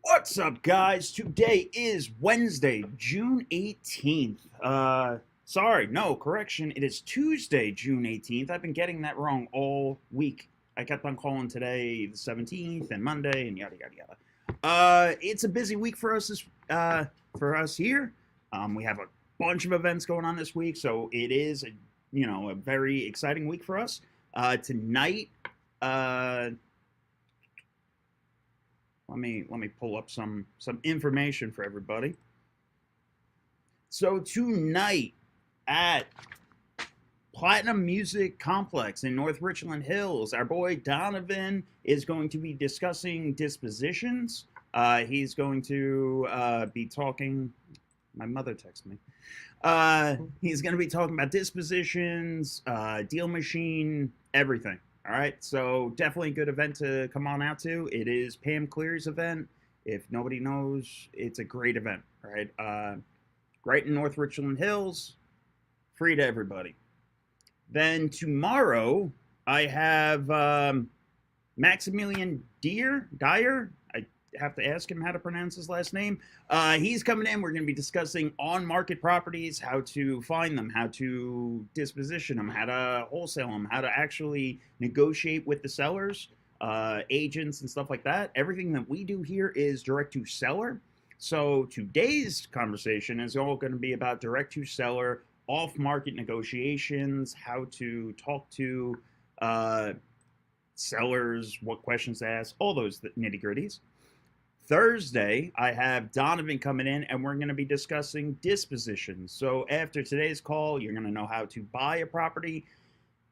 What's up, guys? Today is Wednesday, June 18th. Correction. It is Tuesday, June 18th. I've been getting that wrong all week. I kept on calling today the 17th and Monday and yada, yada, yada. It's a busy week for us here. We have a bunch of events going on this week, so it is, a very exciting week for us. Tonight, Let me pull up some information for everybody. So tonight at Platinum Music Complex in North Richland Hills, our boy Donovan is going to be discussing dispositions. He's going to be talking. My mother texted me. He's going to be talking about dispositions, deal machine, everything. All right, so definitely a good event to come on out to. It is Pam Cleary's event. If nobody knows, it's a great event, all right? Right in North Richland Hills, free to everybody. Then tomorrow, I have Maximilian Dyer. I have to ask him how to pronounce his last name. He's coming in. We're going to be discussing on-market properties, how to find them, how to disposition them, how to wholesale them, how to actually negotiate with the sellers, agents, and stuff like that. Everything that we do here is direct-to-seller. So today's conversation is all going to be about direct-to-seller, off-market negotiations, how to talk to sellers, what questions to ask, all those nitty-gritties. Thursday, I have Donovan coming in, and we're going to be discussing dispositions. So after today's call, you're going to know how to buy a property.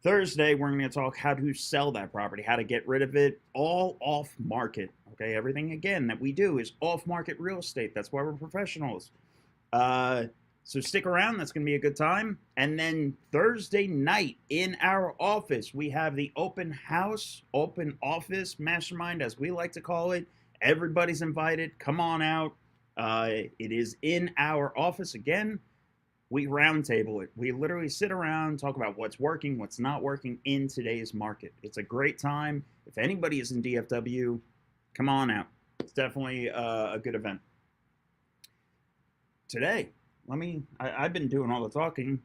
Thursday, we're going to talk how to sell that property, how to get rid of it, all off market. Okay, everything again that we do is off market real estate. That's why we're professionals. So stick around. That's going to be a good time. And then Thursday night in our office, we have the open house, open office mastermind, as we like to call it. Everybody's invited. Come on out. It is in our office again. We roundtable it. We literally sit around, talk about what's working, what's not working in today's market. It's a great time. If anybody is in DFW, come on out. It's definitely a good event. Today, I've been doing all the talking.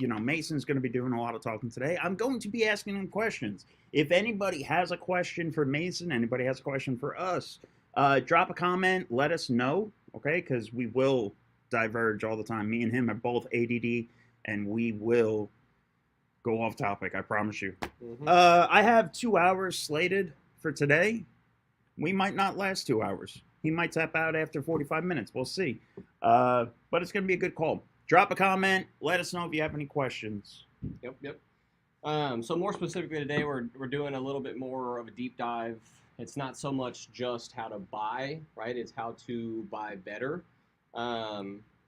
Mason's going to be doing a lot of talking today. I'm going to be asking him questions. If anybody has a question for Mason, anybody has a question for us, drop a comment, let us know, okay? Because we will diverge all the time. Me and him are both ADD, and we will go off topic, I promise you. Mm-hmm. I have 2 hours slated for today. We might not last 2 hours. He might tap out after 45 minutes. We'll see. But it's going to be a good call. Drop a comment. Let us know if you have any questions. Yep. So more specifically today, we're doing a little bit more of a deep dive. It's not so much just how to buy, right? It's how to buy better.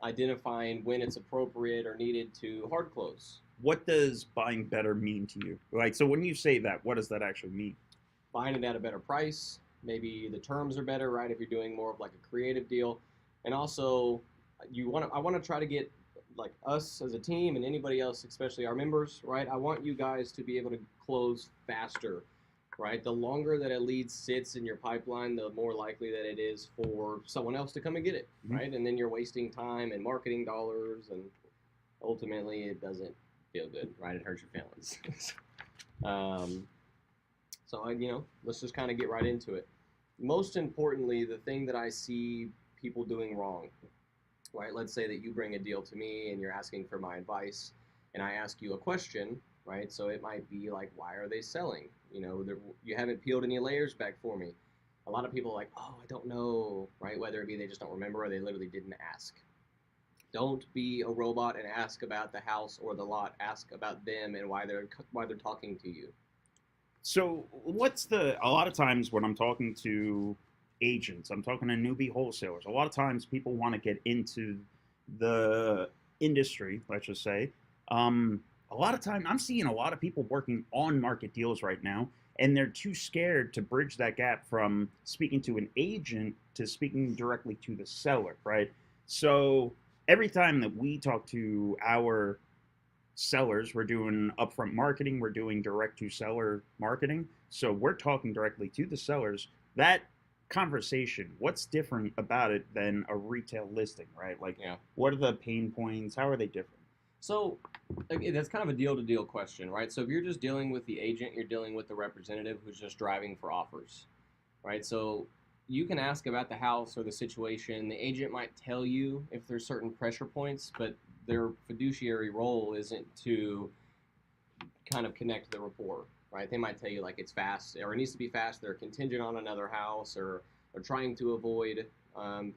Identifying when it's appropriate or needed to hard close. What does buying better mean to you? Like, so when you say that, what does that actually mean? Buying it at a better price. Maybe the terms are better, right? If you're doing more of like a creative deal. And also, I want to try to get like us as a team and anybody else, especially our members, right? I want you guys to be able to close faster, right? The longer that a lead sits in your pipeline, the more likely that it is for someone else to come and get it, right? And then you're wasting time and marketing dollars, and ultimately it doesn't feel good, right? It hurts your feelings. So let's just kind of get right into it. Most importantly, the thing that I see people doing wrong, right? Let's say that you bring a deal to me and you're asking for my advice. and I ask you a question, right? So it might be like, why are they selling? You haven't peeled any layers back for me. A lot of people are like, oh, I don't know, right? Whether it be they just don't remember or they literally didn't ask. Don't be a robot and ask about the house or the lot. Ask about them and why they're talking to you. So a lot of times when I'm talking to agents, I'm talking to newbie wholesalers. A lot of times people want to get into the industry, let's just say. A lot of time I'm seeing a lot of people working on market deals right now, and they're too scared to bridge that gap from speaking to an agent to speaking directly to the seller, right? So every time that we talk to our sellers, we're doing upfront marketing, we're doing direct to seller marketing. So we're talking directly to the sellers. That conversation, what's different about it than a retail listing, right? Like, Yeah. What are the pain points? How are they different? So that's kind of a deal-to-deal question, right? So if you're just dealing with the agent, you're dealing with the representative who's just driving for offers, right? So you can ask about the house or the situation. The agent might tell you if there's certain pressure points, but their fiduciary role isn't to kind of connect the rapport, right? They might tell you like it's fast or it needs to be fast. They're contingent on another house or are trying to avoid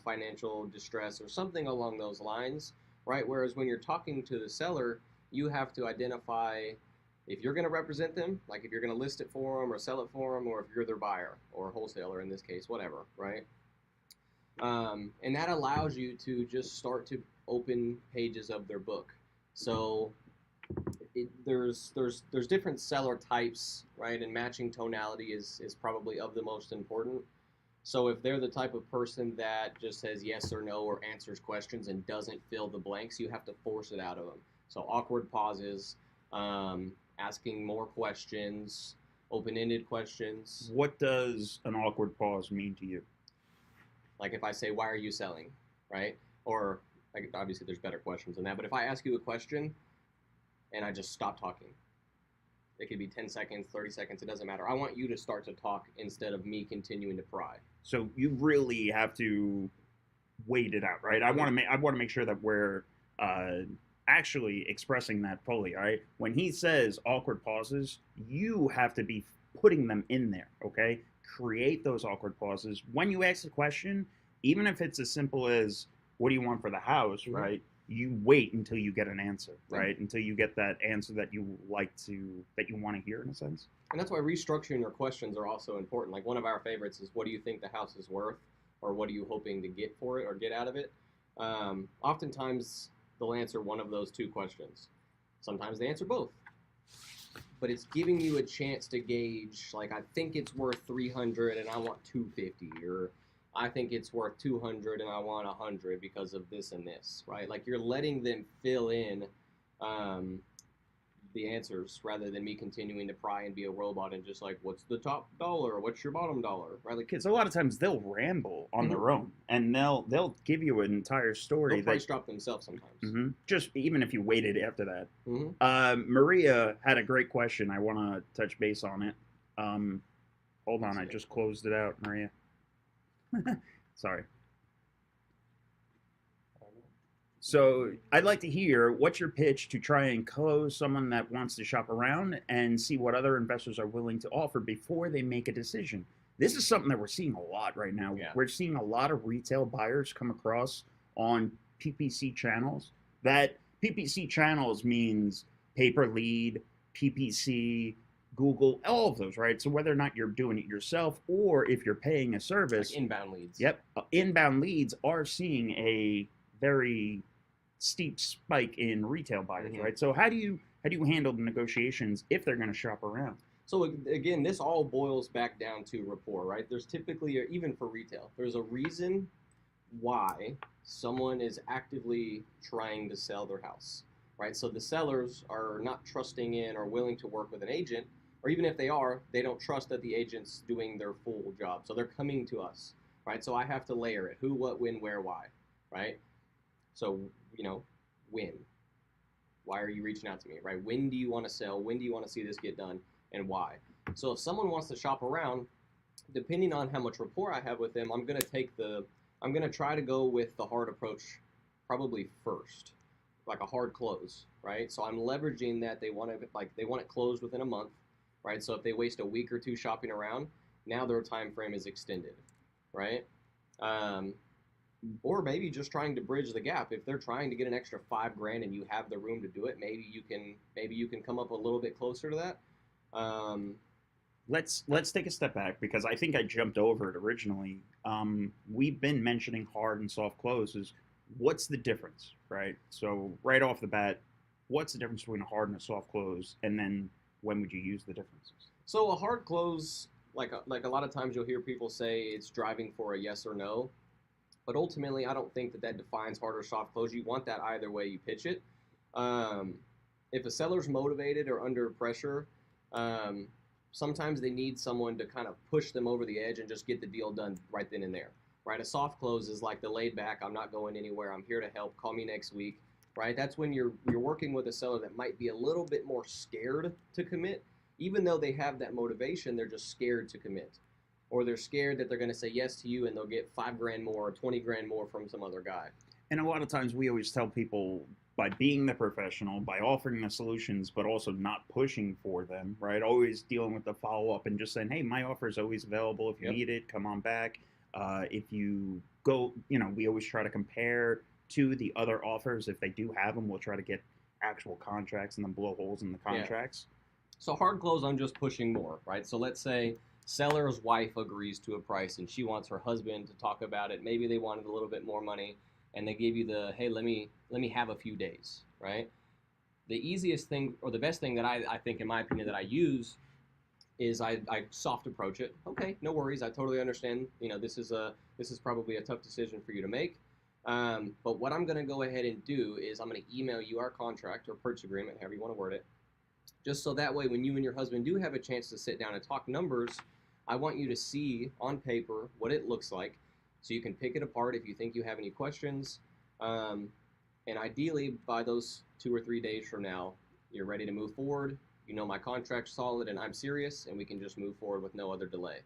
financial distress or something along those lines, right? Whereas when you're talking to the seller, you have to identify if you're going to represent them, like if you're going to list it for them or sell it for them, or if you're their buyer or wholesaler in this case, whatever, right? And that allows you to just start to open pages of their book. So there's different seller types, right? And matching tonality is probably of the most important. So if they're the type of person that just says yes or no or answers questions and doesn't fill the blanks, you have to force it out of them. So awkward pauses, asking more questions, open-ended questions. What does an awkward pause mean to you? Like if I say, why are you selling, right? Or like, obviously there's better questions than that, but if I ask you a question and I just stop talking, it could be 10 seconds, 30 seconds, it doesn't matter. I want you to start to talk instead of me continuing to pry. So you really have to wait it out, right? I want to make sure that we're actually expressing that fully, all right? When he says awkward pauses, you have to be putting them in there, okay? Create those awkward pauses. When you ask a question, even if it's as simple as, what do you want for the house, right? You wait until you get an answer, right? Until you get that answer that you want to hear, in a sense. And that's why restructuring your questions are also important. Like one of our favorites is, what do you think the house is worth? Or what are you hoping to get for it or get out of it? Oftentimes, they'll answer one of those two questions. Sometimes they answer both. But it's giving you a chance to gauge, like, I think it's worth 300 and I want 250, or I think it's worth 200 and I want 100 because of this and this, right? Like you're letting them fill in the answers rather than me continuing to pry and be a robot and just like, what's the top dollar? What's your bottom dollar? Right? Like, because a lot of times they'll ramble on their own and they'll give you an entire story. They'll price drop themselves sometimes. Just even if you waited after that. Maria had a great question. I want to touch base on it. Hold on, I just closed it out, Maria. Sorry. So I'd like to hear, what's your pitch to try and close someone that wants to shop around and see what other investors are willing to offer before they make a decision? This is something that we're seeing a lot right now. Yeah. We're seeing a lot of retail buyers come across on PPC channels. That PPC channels means pay-per lead, PPC, Google, all of those, right? So whether or not you're doing it yourself or if you're paying a service. Like inbound leads. Yep. Inbound leads are seeing a very steep spike in retail buyers, right? So how do you handle the negotiations if they're going to shop around? So again, this all boils back down to rapport, right? There's typically, even for retail, there's a reason why someone is actively trying to sell their house, right? So the sellers are not trusting in or willing to work with an agent, or even if they are, they don't trust that the agent's doing their full job. So they're coming to us, right? So I have to layer it: who, what, when, where, why, right? So, when? Why are you reaching out to me, right? When do you want to sell? When do you want to see this get done? And why? So if someone wants to shop around, depending on how much rapport I have with them, I'm going to try to go with the hard approach probably first. like a hard close, right? So I'm leveraging that they want it closed within a month, right? So if they waste a week or two shopping around, now their time frame is extended, right? Um, or maybe just trying to bridge the gap. If they're trying to get an extra $5,000 and you have the room to do it, maybe you can come up a little bit closer to that. Um, Let's take a step back because I think I jumped over it originally. We've been mentioning hard and soft closes. What's the difference, right? So right off the bat, what's the difference between a hard and a soft close, and then when would you use the differences? so a hard close, like a lot of times you'll hear people say it's driving for a yes or no, but ultimately I don't think that defines hard or soft close. You want that either way you pitch it. Um, if a seller's motivated or under pressure, um, sometimes they need someone to kind of push them over the edge and just get the deal done right then and there. Right? A soft close is like the laid back, I'm not going anywhere, I'm here to help, call me next week. Right? That's when you're working with a seller that might be a little bit more scared to commit, even though they have that motivation, they're just scared to commit. Or they're scared that they're going to say yes to you and they'll get $5,000 more or $20,000 more from some other guy. And a lot of times we always tell people by being the professional, by offering the solutions, but also not pushing for them, right? Always dealing with the follow up and just saying, hey, my offer is always available. If you Yep. need it, come on back. If you go, we always try to compare to the other offers. If they do have them, we'll try to get actual contracts and then blow holes in the Yeah. contracts. So hard close, I'm just pushing more, right? So let's say seller's wife agrees to a price and she wants her husband to talk about it. Maybe they wanted a little bit more money and they give you the, hey, let me have a few days, right? The easiest thing or the best thing that I think, in my opinion, that I use is I soft approach it. Okay, no worries. I totally understand. This is probably a tough decision for you to make. But what I'm going to go ahead and do is I'm going to email you our contract or purchase agreement, however you want to word it, just so that way when you and your husband do have a chance to sit down and talk numbers, I want you to see on paper what it looks like so you can pick it apart if you think you have any questions. And ideally, by those 2 or 3 days from now, you're ready to move forward. You know my contract's solid and I'm serious, and we can just move forward with no other delay.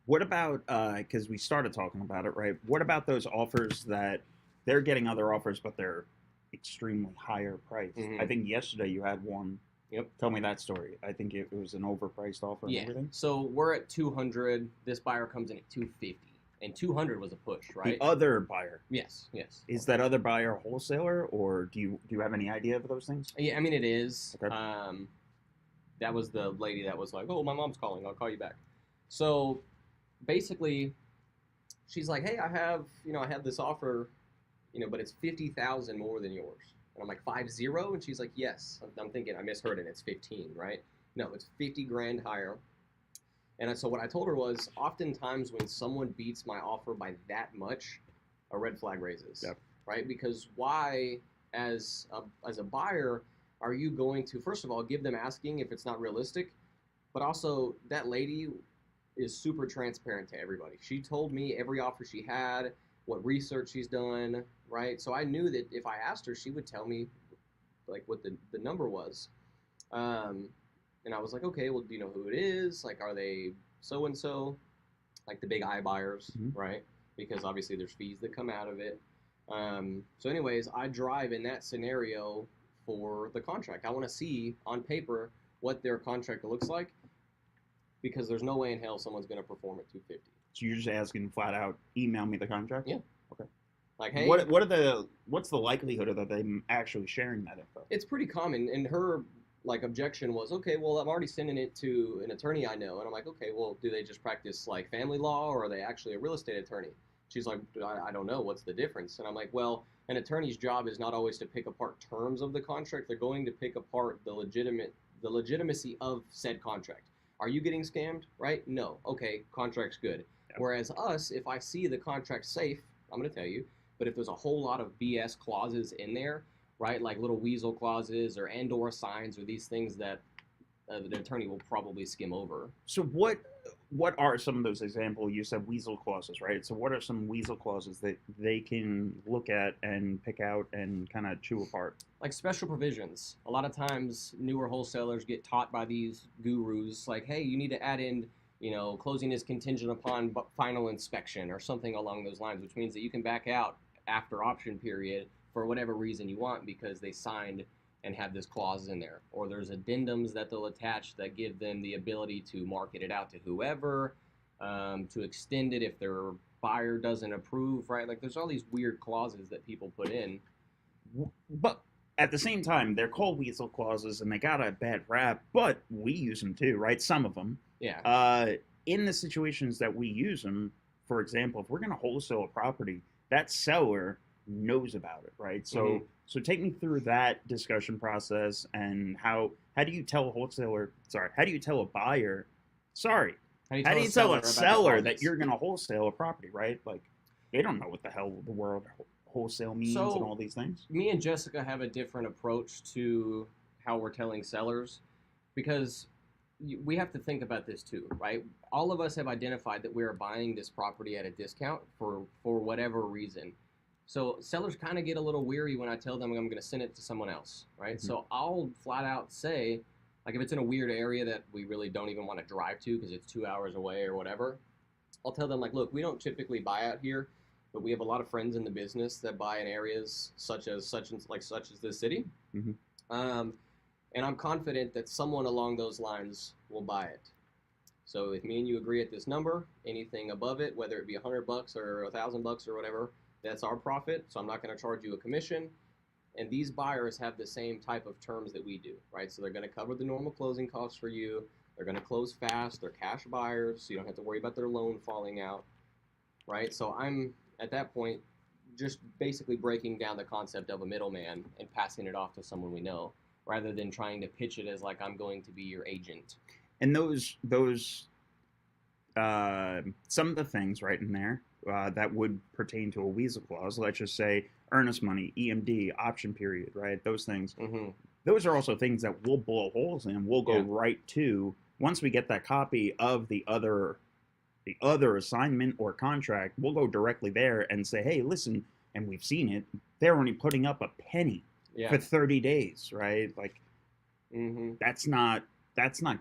What about, because we started talking about it, right? What about those offers that they're getting other offers, but they're extremely higher priced? Mhm. I think yesterday you had one. Yep. Tell me that story. I think it was an overpriced offer and Yeah. everything. So we're at 200. This buyer comes in at 250, and 200 was a push, right? The other buyer. Yes. Is that other buyer a wholesaler, or do you have any idea of those things? Yeah, I mean it is. Okay. That was the lady that was like, "Oh, my mom's calling. I'll call you back." So basically, she's like, "Hey, I have this offer, but it's 50,000 more than yours." And I'm like, 50? And she's like, "Yes." I'm thinking I misheard it. It's 15, right? No, it's 50,000 higher. And so what I told her was, oftentimes when someone beats my offer by that much, a red flag raises, Yep. right? Because why, as a buyer, are you going to, first of all, give them asking if it's not realistic, but also that lady is super transparent to everybody. She told me every offer she had, what research she's done, right? So I knew that if I asked her, she would tell me like what the number was. And I was like, okay, well, do you know who it is? Like, are they so-and-so? Like the big iBuyers, Mhm. right? Because obviously there's fees that come out of it. So anyways, I drive in that scenario for the contract. I want to see on paper what their contract looks like, because there's no way in hell someone's going to perform at 250. So you're just asking flat out, email me the contract? Yeah. Okay. Like, hey, What's the likelihood of them actually sharing that info? it's pretty common. And her objection was, okay, well, I'm already sending it to an attorney I know. And I'm like, okay, well, do they just practice like family law, or are they actually a real estate attorney? She's like, I don't know. What's the difference? And I'm like, well, an attorney's job is not always to pick apart terms of the contract. They're going to pick apart the legitimacy of said contract. Are you getting scammed? Right? No. Okay, contract's good. Yep. Whereas us, if I see the contract safe, I'm going to tell you. But if there's a whole lot of BS clauses in there, right, like little weasel clauses or and/or signs or these things that the attorney will probably skim over. So what are some of those examples? You said weasel clauses, right? So what are some weasel clauses that they can look at and pick out and kind of chew apart? Like special provisions. A lot of times newer wholesalers get taught by these gurus like, hey, you need to add in, closing is contingent upon final inspection or something along those lines, which means that you can back out after option period for whatever reason you want because they signed and have this clause in there. Or there's addendums that they'll attach that give them the ability to market it out to whoever, to extend it if their buyer doesn't approve, right? Like there's all these weird clauses that people put in. But at the same time, they're called weasel clauses and they got a bad rap, but we use them too, right? Some of them. Yeah. In the situations that we use them, for example, if we're going to wholesale a property, that seller knows about it, right? So so take me through that discussion process and how do you tell a wholesaler, how do you tell a buyer, how do you tell a seller that you're going to wholesale a property, right? Like they don't know what the hell the word wholesale means and all these things. Me and Jessica have a different approach to how we're telling sellers because we have to think about this too, right? All of us have identified that we are buying this property at a discount for whatever reason. So sellers kind of get a little weary when I tell them I'm going to send it to someone else, right? So I'll flat out say, like if it's in a weird area that we really don't even want to drive to because it's 2 hours away or whatever, I'll tell them like, look, we don't typically buy out here, but we have a lot of friends in the business that buy in areas such as this city. And I'm confident that someone along those lines will buy it. So if me and you agree at this number, anything above it, whether it be $100 or $1,000 or whatever, that's our profit. So I'm not going to charge you a commission. And these buyers have the same type of terms that we do, right? So they're going to cover the normal closing costs for you. They're going to close fast. They're cash buyers, so you don't have to worry about their loan falling out, right? So I'm, at that point, just basically breaking down the concept of a middleman and passing it off to someone we know, rather than trying to pitch it as like I'm going to be your agent. And those some of the things right in there that would pertain to a weasel clause, let's just say earnest money, EMD, option period, right? Those things. Those are also things that we'll blow holes in. We'll go right to, once we get that copy of the other assignment or contract, we'll go directly there and say, hey, listen, and we've seen it, they're only putting up a penny for 30 days, right? Like that's not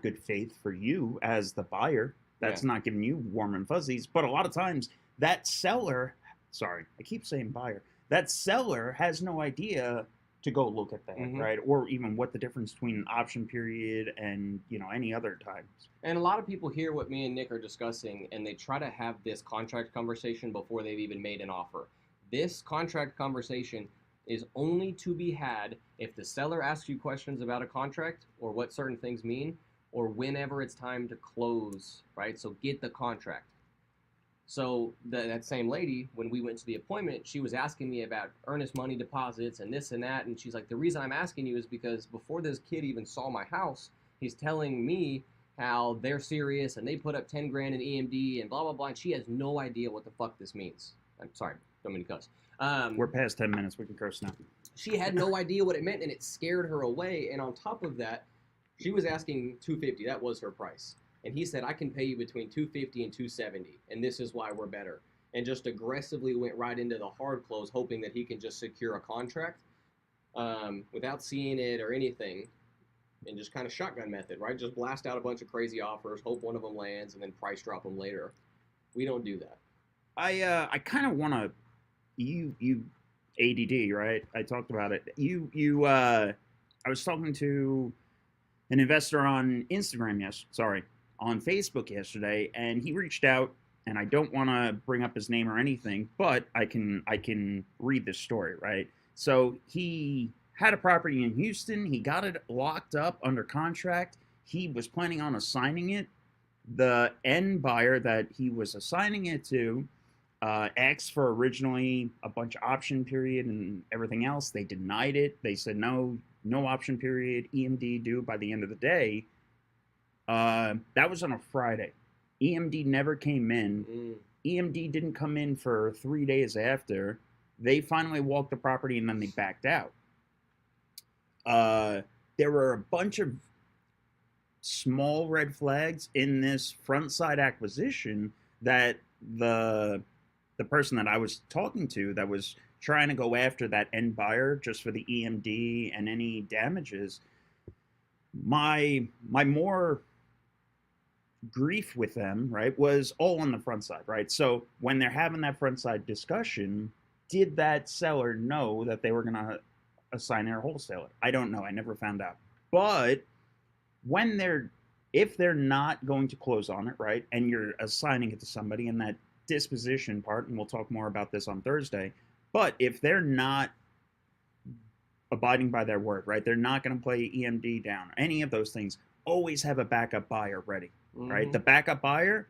good faith for you as the buyer. That's not giving you warm and fuzzies. But a lot of times that seller, I keep saying buyer, that seller has no idea to go look at that, right? Or even what the difference between an option period and, any other times. And a lot of people hear what me and Nick are discussing and they try to have this contract conversation before they've even made an offer. This contract conversation is only to be had if the seller asks you questions about a contract or what certain things mean, or whenever it's time to close, right? So get the contract. So that same lady, when we went to the appointment, she was asking me about earnest money deposits and this and that. And she's like, the reason I'm asking you is because before this kid even saw my house, he's telling me how they're serious and they put up 10 grand in EMD and blah, blah, blah. And she has no idea what the fuck this means. I'm sorry, don't mean to cuss. We're past 10 minutes. We can curse now. She had no idea what it meant, and it scared her away. And on top of that, she was asking $250. That was her price. And he said, I can pay you between $250 and $270, and this is why we're better. And just aggressively went right into the hard close, hoping that he can just secure a contract without seeing it or anything, and just kind of shotgun method, right? Just blast out a bunch of crazy offers, hope one of them lands, and then price drop them later. We don't do that. I kind of want to, you ADD, right? I talked about it. I was talking to an investor on on Facebook yesterday, and he reached out, and I don't want to bring up his name or anything, but I can read this story, right? So he had a property in Houston. He got it locked up under contract. He was planning on assigning it. The end buyer that he was assigning it to asked for originally a bunch of option period and everything else. They denied it. They said no option period, EMD due by the end of the day. That was on a Friday. EMD never came in. EMD didn't come in for 3 days after. They finally walked the property and then they backed out. There were a bunch of small red flags in this front side acquisition that the person that I was talking to that was trying to go after that end buyer just for the EMD and any damages, my more grief with them, right, was all on the front side, right? So when they're having that front side discussion, did that seller know that they were going to assign their wholesaler? I don't know. I never found out. But when they're if they're not going to close on it, right, and you're assigning it to somebody in that disposition part, and we'll talk more about this on Thursday, but if they're not abiding by their word, right, they're not going to play EMD down, any of those things, always have a backup buyer ready, right? The backup buyer,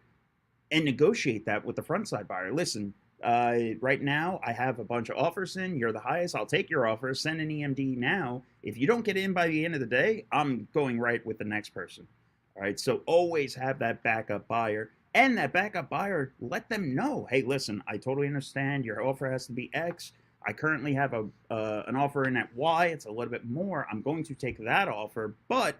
and negotiate that with the front side buyer. Listen, right now I have a bunch of offers in. You're the highest. I'll take your offer. Send an EMD now. If you don't get in by the end of the day, I'm going right with the next person. All right. So always have that backup buyer, and that backup buyer, let them know, hey, listen, I totally understand. Your offer has to be X. I currently have an offer in at Y. It's a little bit more. I'm going to take that offer, but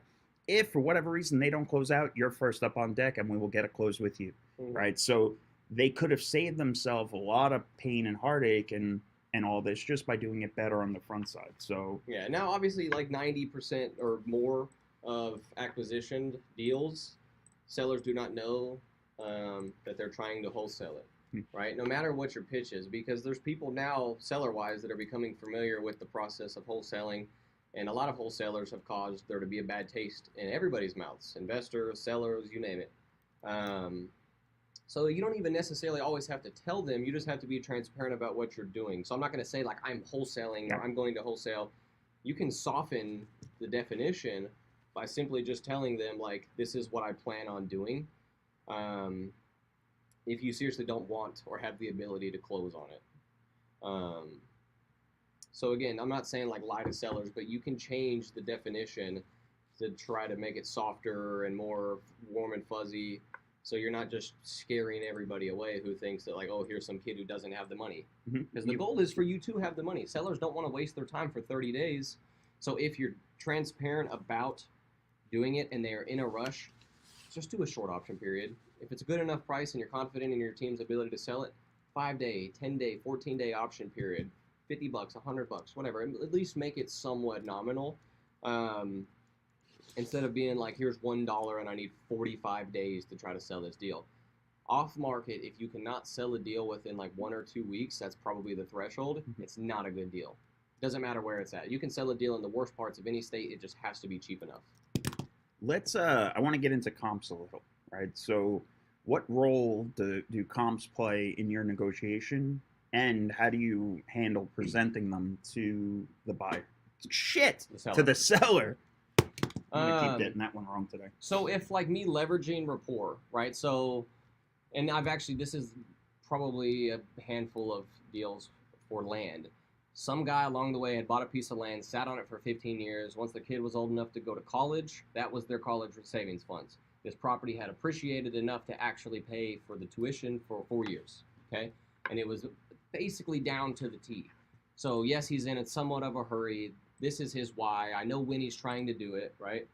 if for whatever reason they don't close out, you're first up on deck, and we will get a close with you, right? So they could have saved themselves a lot of pain and heartache and all this just by doing it better on the front side. So yeah, now obviously like 90% or more of acquisition deals, sellers do not know that they're trying to wholesale it, right? No matter what your pitch is, because there's people now seller-wise that are becoming familiar with the process of wholesaling, and a lot of wholesalers have caused there to be a bad taste in everybody's mouths, investors, sellers, you name it. So you don't even necessarily always have to tell them. You just have to be transparent about what you're doing. So I'm not going to say like I'm wholesaling or I'm going to wholesale. You can soften the definition by simply just telling them like this is what I plan on doing. If you seriously don't want or have the ability to close on it. So again, I'm not saying like lie to sellers, but you can change the definition to try to make it softer and more warm and fuzzy. So you're not just scaring everybody away who thinks that like, oh, here's some kid who doesn't have the money. Because the goal is for you to have the money. Sellers don't want to waste their time for 30 days. So if you're transparent about doing it and they're in a rush, just do a short option period. If it's a good enough price and you're confident in your team's ability to sell it, 5-day, 10-day, 14-day option period, $50, $100, whatever. At least make it somewhat nominal. Instead of being like, here's $1 and I need 45 days to try to sell this deal. Off market, if you cannot sell a deal within like 1 or 2 weeks, that's probably the threshold. It's not a good deal. Doesn't matter where it's at. You can sell a deal in the worst parts of any state. It just has to be cheap enough. I want to get into comps a little, right? So what role do comps play in your negotiation, and how do you handle presenting them to the buyer? To the seller. I'm going to keep getting that one wrong today. So if like me leveraging rapport, right? So, and this is probably a handful of deals for land. Some guy along the way had bought a piece of land, sat on it for 15 years. Once the kid was old enough to go to college, that was their college savings funds. This property had appreciated enough to actually pay for the tuition for 4 years, okay? And it was basically down to the T. So yes, he's in somewhat of a hurry. This is his why. I know when he's trying to do it, right?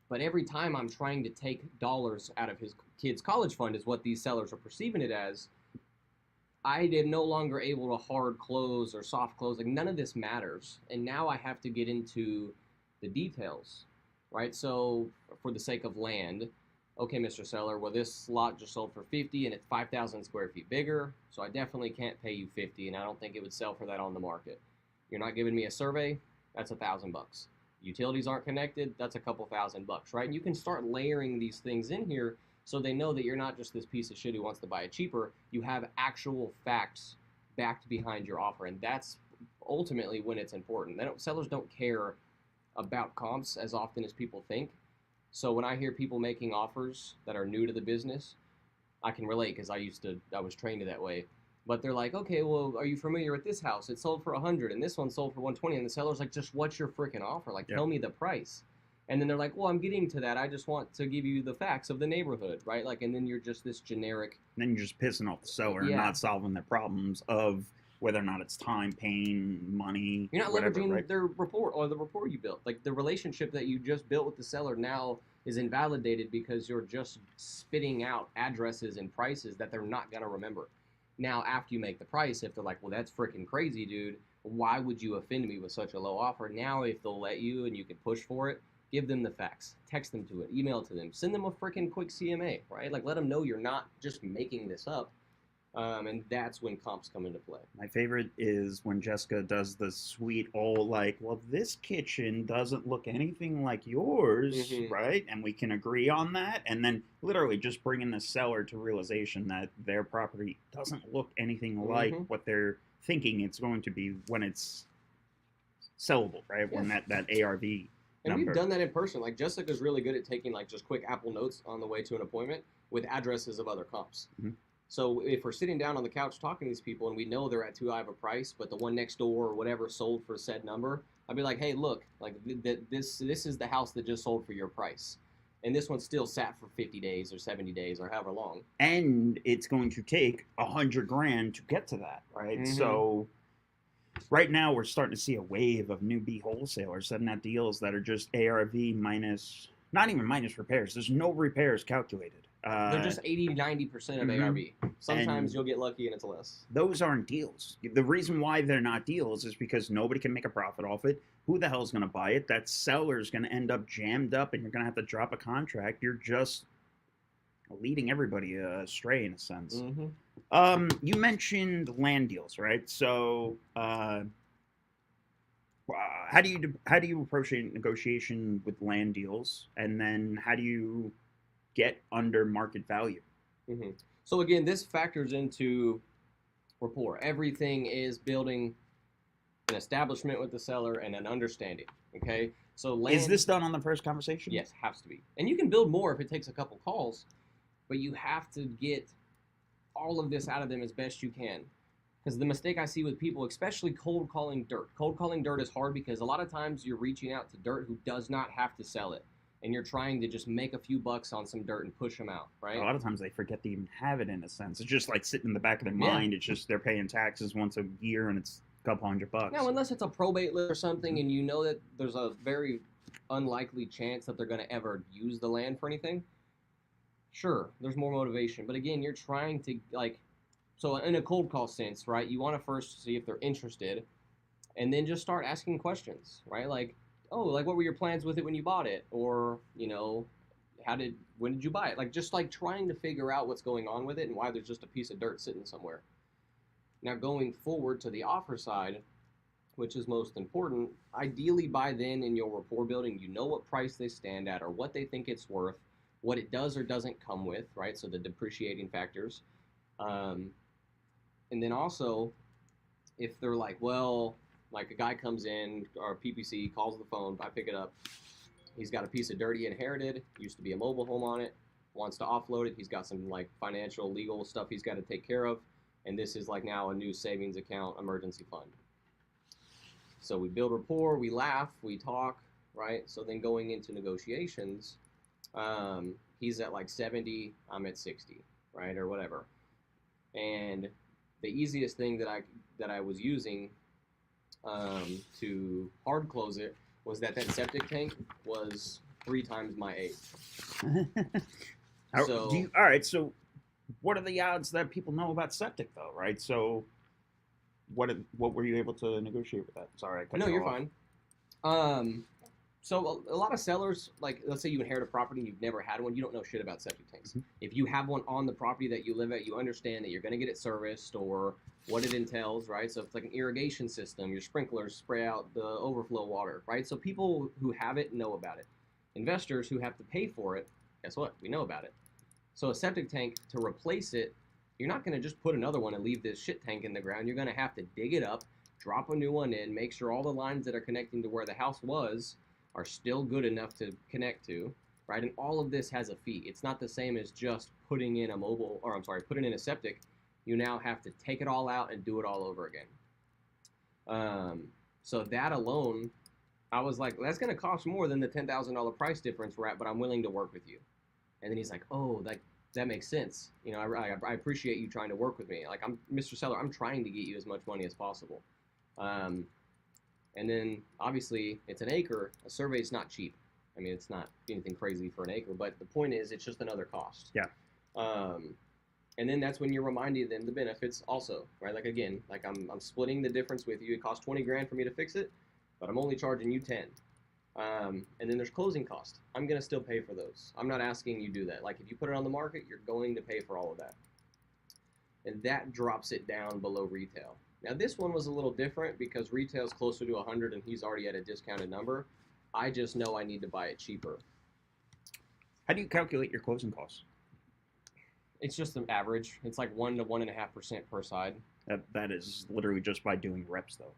But every time I'm trying to take dollars out of his kid's college fund is what these sellers are perceiving it as. I am no longer able to hard close or soft close. Like none of this matters. And now I have to get into the details, right? So for the sake of land, okay, Mr. Seller, well, this lot just sold for 50 and it's 5,000 square feet bigger. So I definitely can't pay you 50 and I don't think it would sell for that on the market. You're not giving me a survey. That's $1,000. Utilities aren't connected, that's a couple $1,000, right? And you can start layering these things in here so they know that you're not just this piece of shit who wants to buy it cheaper. You have actual facts backed behind your offer, and that's ultimately when it's important. Sellers don't care about comps as often as people think. So when I hear people making offers that are new to the business, I can relate because I was trained that way. But they're like, okay, well, are you familiar with this house? It sold for 100, and this one sold for 120. And the seller's like, just what's your freaking offer? Like, tell me the price. And then they're like, well, I'm getting to that. I just want to give you the facts of the neighborhood, right? Like, and then you're just this generic. And then you're just pissing off the seller and not solving their problems of whether or not it's time, pain, money. You're not leveraging their rapport or the rapport you built. Like the relationship that you just built with the seller now is invalidated because you're just spitting out addresses and prices that they're not going to remember. Now, after you make the price, if they're like, well, that's freaking crazy, dude, why would you offend me with such a low offer? Now, if they'll let you and you can push for it, give them the facts, text them to it, email to them, send them a freaking quick CMA, right? Like, let them know you're not just making this up. And that's when comps come into play. My favorite is when Jessica does the sweet old like, well, this kitchen doesn't look anything like yours, right? And we can agree on that. And then literally just bringing the seller to realization that their property doesn't look anything like what they're thinking it's going to be when it's sellable, right? Yeah. When that ARV and number. we've done that in person. Like Jessica's really good at taking like just quick Apple notes on the way to an appointment with addresses of other comps. So if we're sitting down on the couch talking to these people and we know they're at too high of a price, but the one next door or whatever sold for said number, I'd be like, hey, look, like this is the house that just sold for your price. And this one still sat for 50 days or 70 days or however long. And it's going to take $100,000 to get to that, right? So right now we're starting to see a wave of newbie wholesalers setting out deals that are just ARV minus, not even minus repairs. There's no repairs calculated. They're just 80 to 90% of ARV. Sometimes you'll get lucky and it's less. Those aren't deals. The reason why they're not deals is because nobody can make a profit off it. Who the hell is going to buy it? That seller's going to end up jammed up and you're going to have to drop a contract. You're just leading everybody astray in a sense. You mentioned land deals, right? So how do you approach a negotiation with land deals, and then how do you get under market value? So again, this factors into rapport. Everything is building an establishment with the seller and an understanding. Okay, so land, is this done on the first conversation? Yes, has to be. And you can build more if it takes a couple calls, but you have to get all of this out of them as best you can. Because the mistake I see with people, especially cold calling dirt. Cold calling dirt is hard because a lot of times you're reaching out to dirt who does not have to sell it. And you're trying to just make a few bucks on some dirt and push them out, right? A lot of times they forget to even have it in a sense. It's just like sitting in the back of their mind. It's just they're paying taxes once a year and it's a couple $100. Now, unless it's a probate list or something and you know that there's a very unlikely chance that they're going to ever use the land for anything, sure, there's more motivation. But again, you're trying to, like, so in a cold call sense, right, you want to first see if they're interested and then just start asking questions, right? Like, oh, like what were your plans with it when you bought it? Or, you know, when did you buy it? Like just like trying to figure out what's going on with it and why there's just a piece of dirt sitting somewhere. Now going forward to the offer side, which is most important, ideally by then in your rapport building, you know what price they stand at or what they think it's worth, what it does or doesn't come with, right? So the depreciating factors. And then also, if they're like, well, like a guy comes in, or PPC calls the phone, I pick it up. He's got a piece of dirt he inherited, used to be a mobile home on it, wants to offload it. He's got some like financial, legal stuff he's got to take care of. And this is like now a new savings account, emergency fund. So we build rapport, we laugh, we talk, right? So then going into negotiations, he's at like 70, I'm at 60, right? Or whatever. And the easiest thing that I was using to hard close it was that septic tank was 3 times my age. All right, so what are the odds that people know about septic though, right? So what were you able to negotiate with that? Sorry, I cut you off. No, you're fine. So a lot of sellers, like let's say you inherit a property and you've never had one, you don't know shit about septic tanks. If you have one on the property that you live at, you understand that you're going to get it serviced or what it entails, right? So if it's like an irrigation system, your sprinklers spray out the overflow water, right? So people who have it know about it. Investors who have to pay for it, guess what? We know about it. So a septic tank, to replace it, you're not going to just put another one and leave this shit tank in the ground. You're going to have to dig it up, drop a new one in, make sure all the lines that are connecting to where the house was are still good enough to connect to, right? And all of this has a fee. It's not the same as just putting in putting in a septic. You now have to take it all out and do it all over again. So that alone, I was like, that's going to cost more than the $10,000 price difference we're at, but I'm willing to work with you. And then he's like, oh, that makes sense. You know, I appreciate you trying to work with me. Like, I'm Mr. Seller, I'm trying to get you as much money as possible. And then, obviously, it's an acre. A survey is not cheap. I mean, it's not anything crazy for an acre, but the point is, it's just another cost. Yeah. And then that's when you're reminding them the benefits also, right? Like, again, like I'm splitting the difference with you. It costs 20 grand for me to fix it, but I'm only charging you 10. And then there's closing costs. I'm going to still pay for those. I'm not asking you do that. Like, if you put it on the market, you're going to pay for all of that. and that drops it down below retail. Now this one was a little different because retail is closer to 100 and he's already at a discounted number. I just know I need to buy it cheaper. How do you calculate your closing costs? It's just the average. It's like 1 to 1.5% per side. That is literally just by doing reps, though.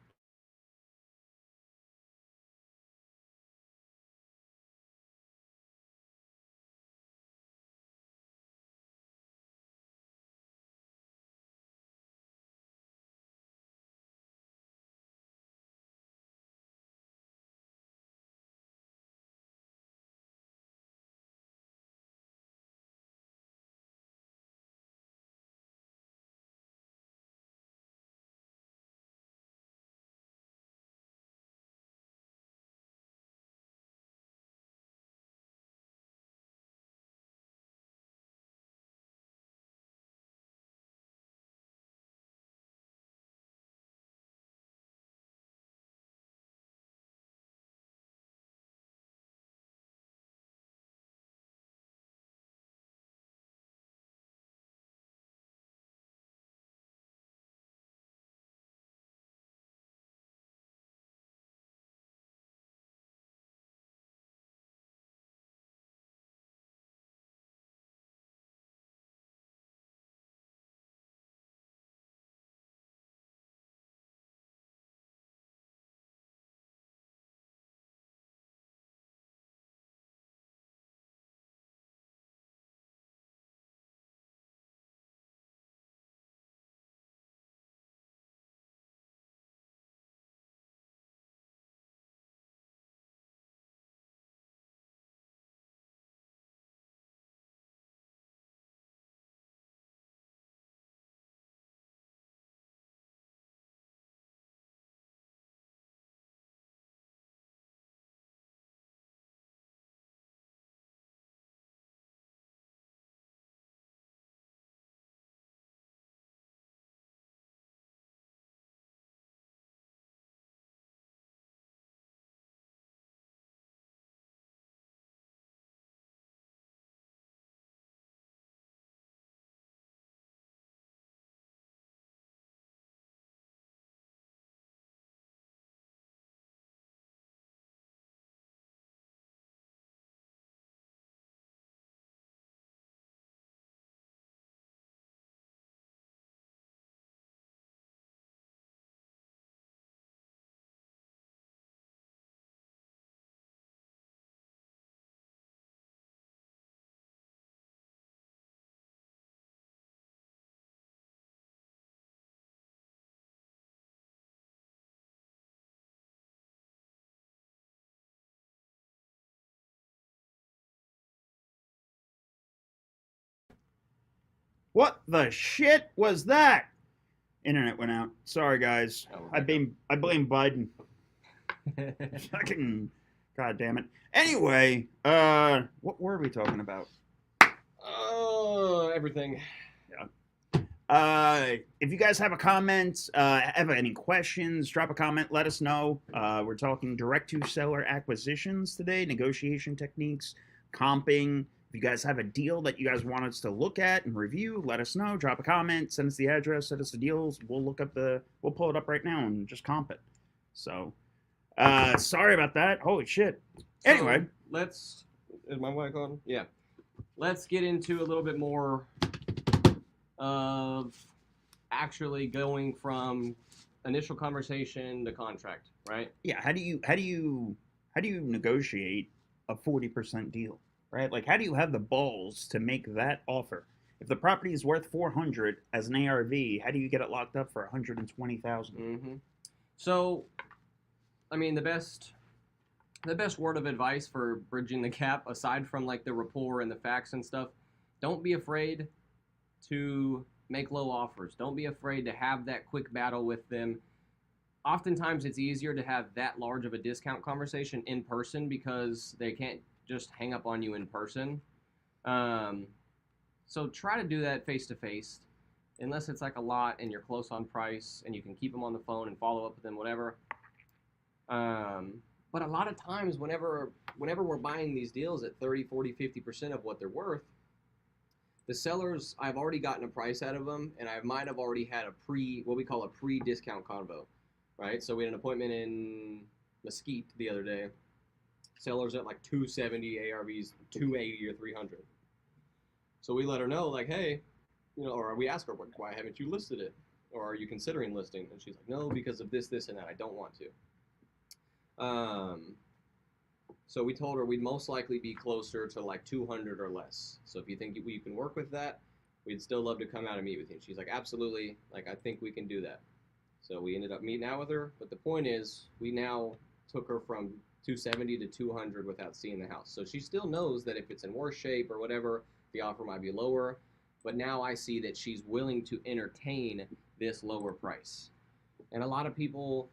What the shit was that? Internet went out. Sorry, guys. I blame Biden. Fucking god damn it. Anyway, what were we talking about? Oh, everything. If you guys have a comment, have any questions, drop a comment, let us know. We're talking direct to seller acquisitions today, negotiation techniques, comping. If you guys have a deal that you guys want us to look at and review, let us know. Drop a comment, send us the address, send us the deals. We'll pull it up right now and just comp it. So, sorry about that. Holy shit. Anyway, is my mic on? Yeah. Let's get into a little bit more of actually going from initial conversation to contract, right? Yeah. How do you negotiate a 40% deal, right? Like, how do you have the balls to make that offer? If the property is worth 400 as an ARV, how do you get it locked up for 120,000? Mm-hmm. So, I mean, the best word of advice for bridging the gap, aside from like the rapport and the facts and stuff, don't be afraid to make low offers. Don't be afraid to have that quick battle with them. Oftentimes it's easier to have that large of a discount conversation in person because they can't just hang up on you in person. So try to do that face to face, unless it's like a lot and you're close on price and you can keep them on the phone and follow up with them, whatever. But a lot of times whenever we're buying these deals at 30, 40, 50% of what they're worth, The sellers, I've already gotten a price out of them, and I might have already had what we call a pre-discount convo, right? So we had an appointment in Mesquite the other day. Sellers at like 270, ARVs 280 or 300. So we let her know, like, hey, or we ask her, why haven't you listed it? Or are you considering listing? And she's like, no, because of this, this, and that. I don't want to. So we told her we'd most likely be closer to like 200 or less. So if you think we can work with that, we'd still love to come out and meet with you. And she's like, absolutely. Like, I think we can do that. So we ended up meeting out with her. But the point is, we now took her from 270 to 200 without seeing the house. So she still knows that if it's in worse shape or whatever, the offer might be lower. But now I see that she's willing to entertain this lower price. And a lot of people,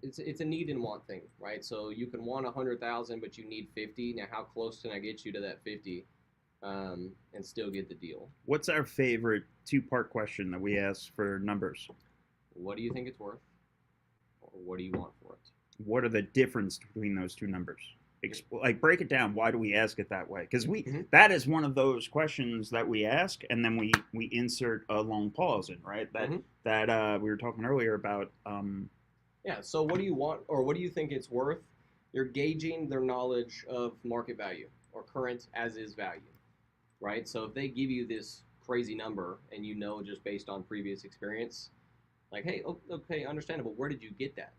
it's a need and want thing, right? So you can want 100,000, but you need 50. Now, how close can I get you to that 50 and still get the deal? What's our favorite two-part question that we ask for numbers? What do you think it's worth? Or what do you want for it? What are the difference between those two numbers? Like, break it down. Why do we ask it that way? Because that is one of those questions that we ask, and then we insert a long pause in, right? That we were talking earlier about. Yeah. So what do you want, or what do you think it's worth? You're gauging their knowledge of market value or current as is value, right? So if they give you this crazy number and just based on previous experience, like, hey, okay, understandable. Where did you get that?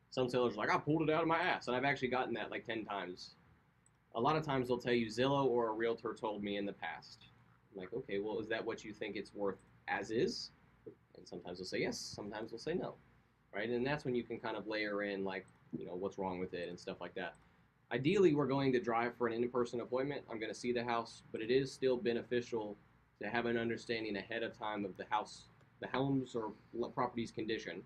Some sellers are like, I pulled it out of my ass. And I've actually gotten that like 10 times. A lot of times they'll tell you Zillow or a realtor told me in the past. I'm like, okay, well, is that what you think it's worth as is? And sometimes they'll say yes. Sometimes they'll say no. Right? And that's when you can kind of layer in like, what's wrong with it and stuff like that. Ideally, we're going to drive for an in-person appointment. I'm going to see the house, but it is still beneficial to have an understanding ahead of time of the home's or property's condition.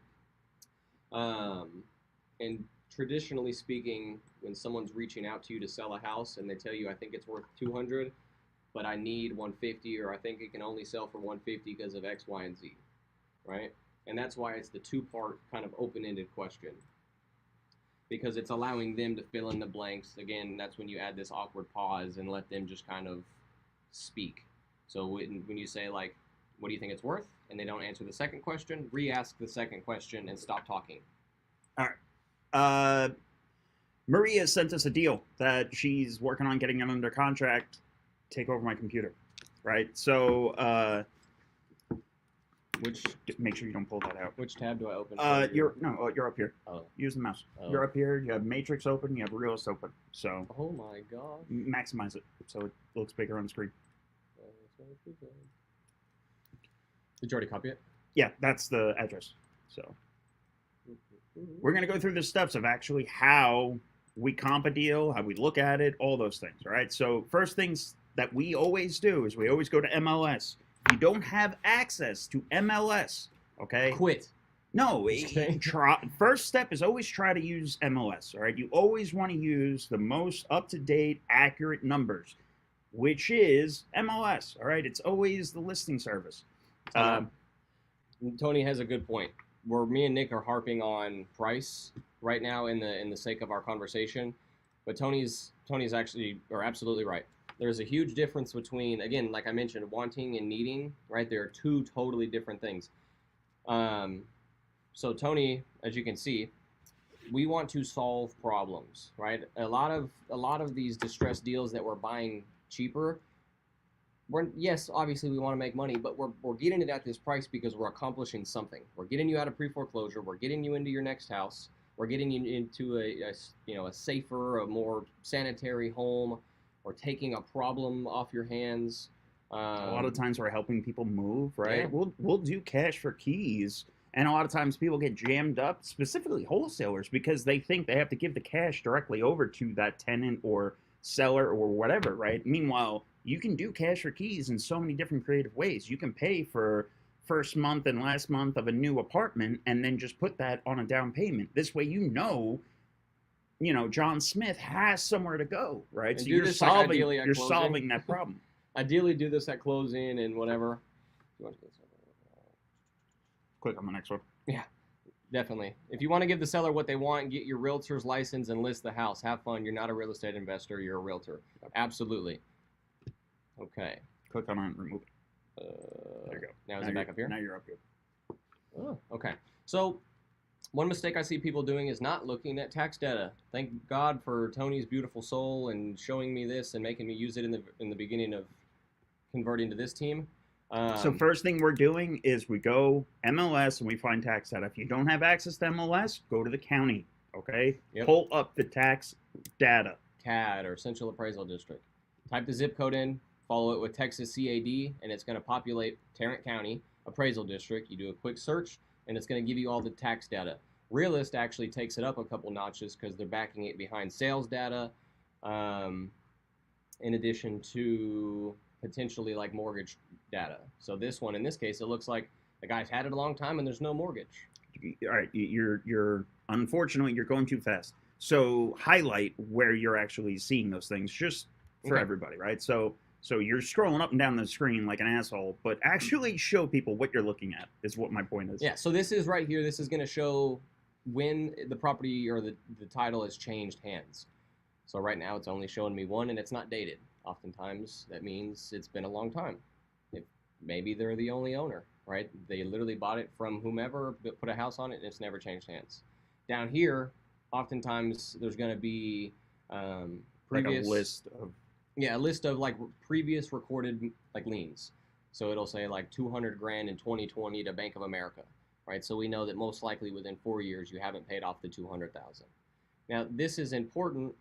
And traditionally speaking, when someone's reaching out to you to sell a house and they tell you, I think it's worth 200, but I need 150, or I think it can only sell for 150 because of X, Y, and Z, right? And that's why it's the two-part kind of open-ended question, because it's allowing them to fill in the blanks. Again, that's when you add this awkward pause and let them just kind of speak. So when you say, like, what do you think it's worth? And they don't answer the second question, re-ask the second question and stop talking. All right. Maria sent us a deal that she's working on getting it under contract. Take over my computer, right? So, make sure you don't pull that out. Which tab do I open? You're up here. Oh. Use the mouse. Oh. You're up here. You have Matrix open. You have Reels open. So. Oh my God. Maximize it so it looks bigger on the screen. Did you already copy it? Yeah, that's the address. So. We're going to go through the steps of actually how we comp a deal, how we look at it, all those things, all right? So first things that we always do is we always go to MLS. If you don't have access to MLS, okay? Quit. No, first step is always try to use MLS, all right? You always want to use the most up-to-date, accurate numbers, which is MLS, all right? It's always the listing service. Tony has a good point. Where me and Nick are harping on price right now in the sake of our conversation, but Tony's absolutely right. There's a huge difference between, again, like I mentioned, wanting and needing, right? There are two totally different things. So Tony, as you can see, we want to solve problems, right? A lot of these distressed deals that we're buying cheaper, yes, obviously we want to make money, but we're getting it at this price because we're accomplishing something. We're getting you out of pre-foreclosure. We're getting you into your next house. We're getting you into a safer, a more sanitary home. We're taking a problem off your hands. A lot of times we're helping people move, right? Yeah. We'll do cash for keys, and a lot of times people get jammed up, specifically wholesalers, because they think they have to give the cash directly over to that tenant or seller or whatever, right? Meanwhile, you can do cash for keys in so many different creative ways. You can pay for first month and last month of a new apartment and then just put that on a down payment. This way John Smith has somewhere to go, right? And so you're solving solving that problem. Ideally do this at closing and whatever. Click on the next one. Yeah, definitely. If you want to give the seller what they want, get your realtor's license and list the house. Have fun. You're not a real estate investor. You're a realtor. Absolutely. Okay. Click on it and remove it. There you go. Now is it back up here? Now you're up here. Oh, okay. So one mistake I see people doing is not looking at tax data. Thank God for Tony's beautiful soul and showing me this and making me use it in the beginning of converting to this team. So first thing we're doing is we go MLS and we find tax data. If you don't have access to MLS, go to the county, okay? Yep. Pull up the tax data. CAD or Central Appraisal District. Type the zip code in, follow it with Texas CAD, and it's going to populate Tarrant County Appraisal District. You do a quick search, and it's going to give you all the tax data. Realist actually takes it up a couple notches because they're backing it behind sales data, in addition to potentially like mortgage data. So this one, in this case, it looks like the guy's had it a long time and there's no mortgage. All right, you're unfortunately you're going too fast. So highlight where you're actually seeing those things, just for everybody, right? So you're scrolling up and down the screen like an asshole, but actually show people what you're looking at is what my point is. Yeah, so this is right here. This is going to show when the property or the title has changed hands. So right now it's only showing me one and it's not dated. Oftentimes that means it's been a long time. Maybe they're the only owner, right? They literally bought it from whomever, put a house on it, and it's never changed hands. Down here, oftentimes there's going to be previous, like a list of... Yeah, a list of like previous recorded like liens. So it'll say like 200 grand in 2020 to Bank of America, right? So we know that most likely within 4 years you haven't paid off the 200,000. Now this is important,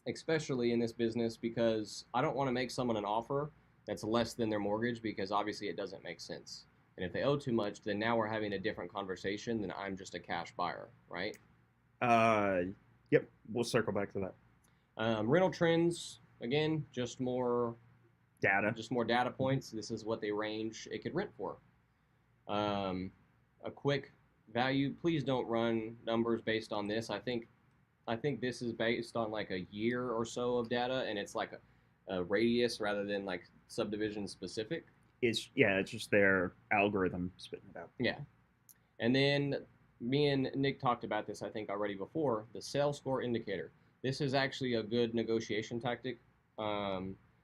especially in this business, because I don't want to make someone an offer that's less than their mortgage, because obviously it doesn't make sense. And if they owe too much, then now we're having a different conversation than I'm just a cash buyer, right? Yep, we'll circle back to that. Rental trends, again, just more data points. This is what they range it could rent for. A quick value. Please don't run numbers based on this. I think this is based on like a year or so of data, and it's like a radius rather than like subdivision specific. It's just their algorithm spitting it out. Yeah. And then me and Nick talked about this, I think, already before, the sales score indicator. This is actually a good negotiation tactic,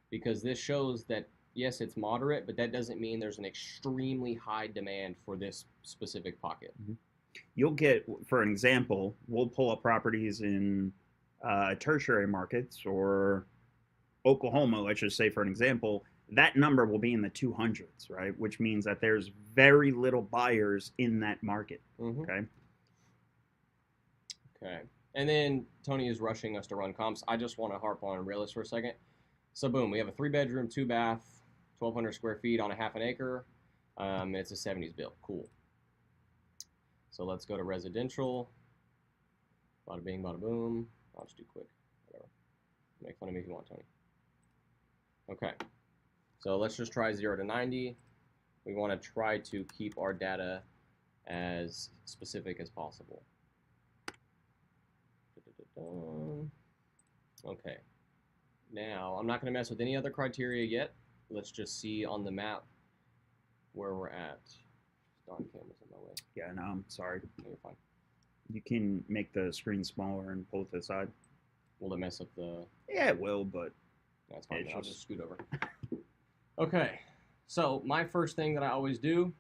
because this shows that, yes, it's moderate, but that doesn't mean there's an extremely high demand for this specific pocket. Mm-hmm. You'll get, for an example, we'll pull up properties in tertiary markets or Oklahoma, let's just say for an example, that number will be in the 200s, right? Which means that there's very little buyers in that market, okay? Okay. And then Tony is rushing us to run comps. I just want to harp on Realist for a second. So boom, we have a 3-bedroom, 2-bath, 1,200 square feet on a half an acre. And it's a 70s build. Cool. So let's go to residential. Bada bing, bada boom. I'll just do quick. Whatever. Make fun of me if you want, Tony. Okay. So let's just try 0 to 90. We want to try to keep our data as specific as possible. Okay. Now, I'm not going to mess with any other criteria yet. Let's just see on the map where we're at. Darn camera's in my way. Yeah, no, I'm sorry. No, you're fine. You can make the screen smaller and pull it to the side. Will it mess up the... Yeah, it will, but... That's fine. I'll just scoot over. Okay. So, my first thing that I always do,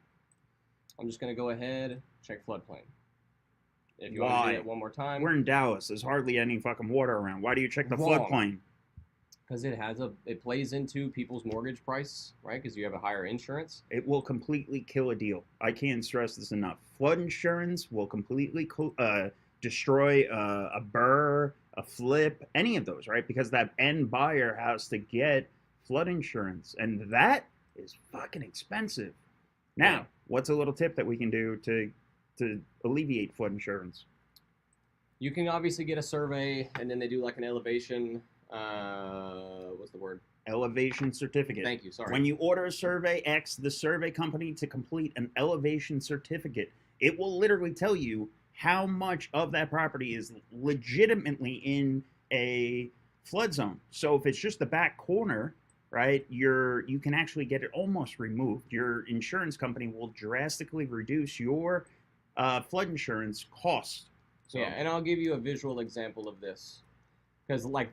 I'm just going to go ahead, check floodplain. If you want to do it one more time. We're in Dallas. There's hardly any fucking water around. Why do you check the floodplain? Because it plays into people's mortgage price, right? Because you have a higher insurance. It will completely kill a deal. I can't stress this enough. Flood insurance will completely destroy a burr, a flip, any of those, right? Because that end buyer has to get flood insurance, and that is fucking expensive. Now, what's a little tip that we can do to alleviate flood insurance? You can obviously get a survey, and then they do like an elevation. What's the word? Elevation certificate. Thank you. Sorry. When you order a survey, ask the survey company to complete an elevation certificate. It will literally tell you how much of that property is legitimately in a flood zone. So if it's just the back corner, right, you can actually get it almost removed. Your insurance company will drastically reduce your flood insurance cost. So, yeah, and I'll give you a visual example of this, because like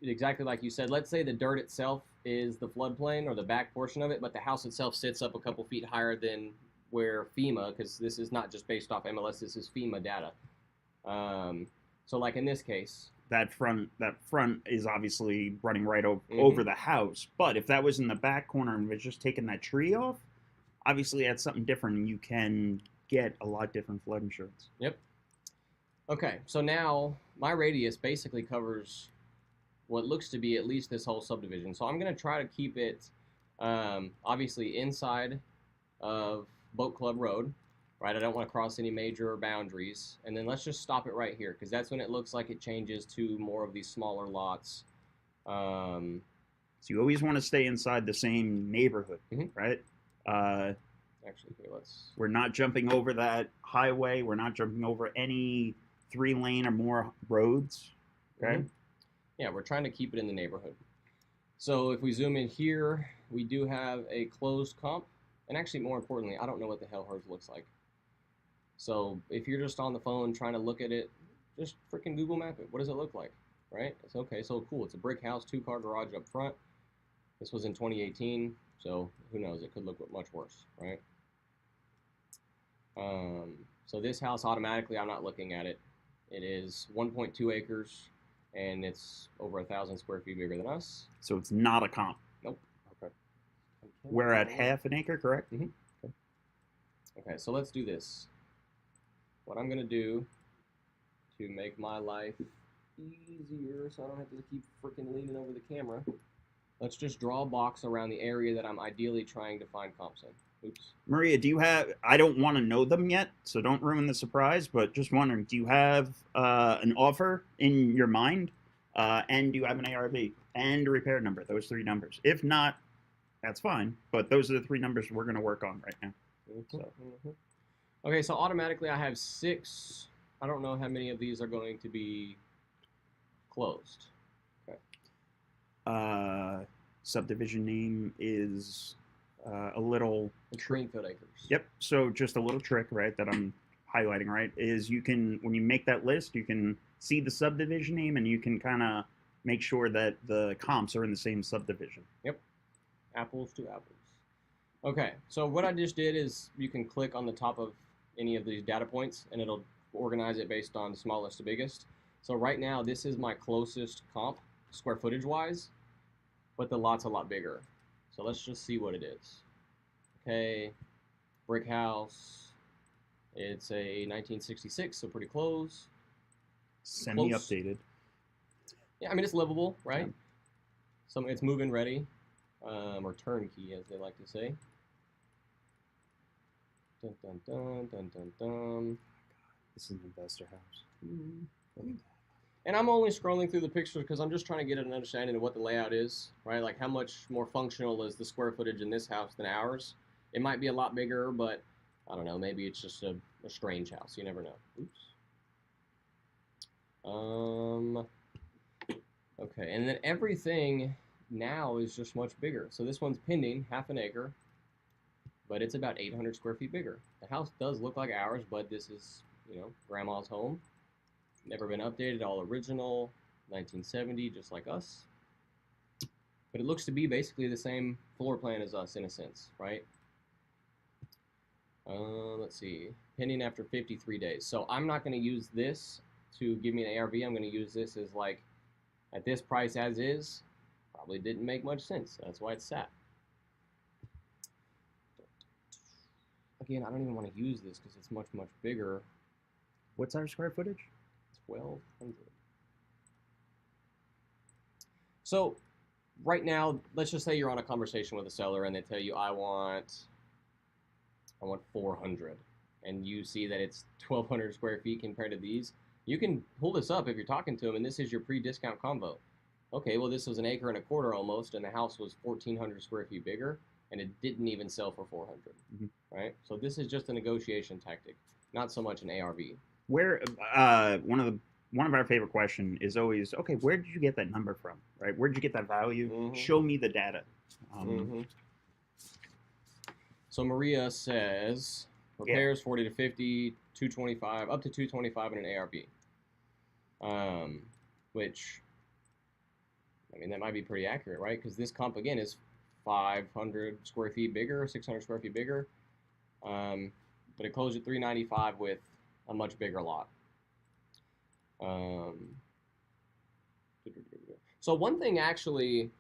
exactly like you said, let's say the dirt itself is the floodplain or the back portion of it, but the house itself sits up a couple feet higher than where FEMA, because this is not just based off MLS, this is FEMA data. So like in this case, that front is obviously running right Mhm. over the house. But if that was in the back corner and was just taking that tree off, obviously that's something different, and you can get a lot different flood insurance. Yep. Okay, so now my radius basically covers what looks to be at least this whole subdivision. So I'm going to try to keep it obviously inside of Boat Club Road, right? I don't want to cross any major boundaries. And then let's just stop it right here, because that's when it looks like it changes to more of these smaller lots. So you always want to stay inside the same neighborhood, Mhm. right? Actually, here, we're not jumping over that highway. We're not jumping over any 3-lane or more roads, okay? Mhm. Yeah, we're trying to keep it in the neighborhood. So if we zoom in here, we do have a closed comp. And actually, more importantly, I don't know what the hell hers looks like. So if you're just on the phone trying to look at it, just freaking Google Map it. What does it look like, right? It's okay, so cool. It's a brick house, 2-car garage up front. This was in 2018, so who knows? It could look much worse, right? So this house automatically, I'm not looking at it. It is 1.2 acres, and it's over 1,000 square feet bigger than us. So it's not a comp. Nope. Okay. We're at half an acre, correct? Mm-hmm. Okay, so let's do this. What I'm gonna do to make my life easier so I don't have to keep freaking leaning over the camera, let's just draw a box around the area that I'm ideally trying to find comps in. Oops. Maria, do you have, I don't want to know them yet, so don't ruin the surprise, but just wondering, do you have an offer in your mind? And do you have an ARV and a repair number, those 3 numbers? If not, that's fine, but those are the 3 numbers we're going to work on right now. Okay, so automatically I have 6. I don't know how many of these are going to be closed. Okay. Subdivision name is a little... Greenfield Acres. Yep, so just a little trick, right, that I'm highlighting, right, is you can, when you make that list, you can see the subdivision name and you can kind of make sure that the comps are in the same subdivision. Yep, apples to apples. Okay, so what I just did is you can click on the top of any of these data points and it'll organize it based on smallest to biggest. So right now, this is my closest comp, square footage wise, but the lot's a lot bigger. So let's just see what it is. Okay, brick house. It's a 1966, so pretty close. Semi-updated. Yeah, I mean, it's livable, right? Yeah. It's move-in ready, or turnkey, as they like to say. Dun, dun, dun, dun, dun, dun. This is an investor house. Mm-hmm. And I'm only scrolling through the pictures because I'm just trying to get an understanding of what the layout is, right? Like how much more functional is the square footage in this house than ours? It might be a lot bigger, but I don't know. Maybe it's just a strange house. You never know. Oops. Okay, and then everything now is just much bigger. So this one's pending, half an acre, but it's about 800 square feet bigger. The house does look like ours, but this is, grandma's home. Never been updated, all original, 1970, just like us. But it looks to be basically the same floor plan as us in a sense, right? Let's see, pending after 53 days. So I'm not going to use this to give me an ARV. I'm going to use this as like, at this price as is, probably didn't make much sense. That's why it's sat. Again, I don't even want to use this because it's much, much bigger. What's our square footage? 1,200. So right now, let's just say you're on a conversation with a seller and they tell you, I want 400, and you see that it's 1,200 square feet compared to these. You can pull this up if you're talking to them, and this is your pre-discount combo. Okay, well, this was an acre and a quarter almost, and the house was 1,400 square feet bigger, and it didn't even sell for 400, right? So this is just a negotiation tactic, not so much an ARV. Where one of our favorite questions is always, okay, where did you get that number from, right? Where did you get that value? Show me the data. So Maria says repairs 40 to 50, 225, up to 225 in an ARV. Which mean, that might be pretty accurate, right? Because this comp, again, is 500 square feet bigger, 600 square feet bigger. But it closed at 395 with a much bigger lot. So one thing actually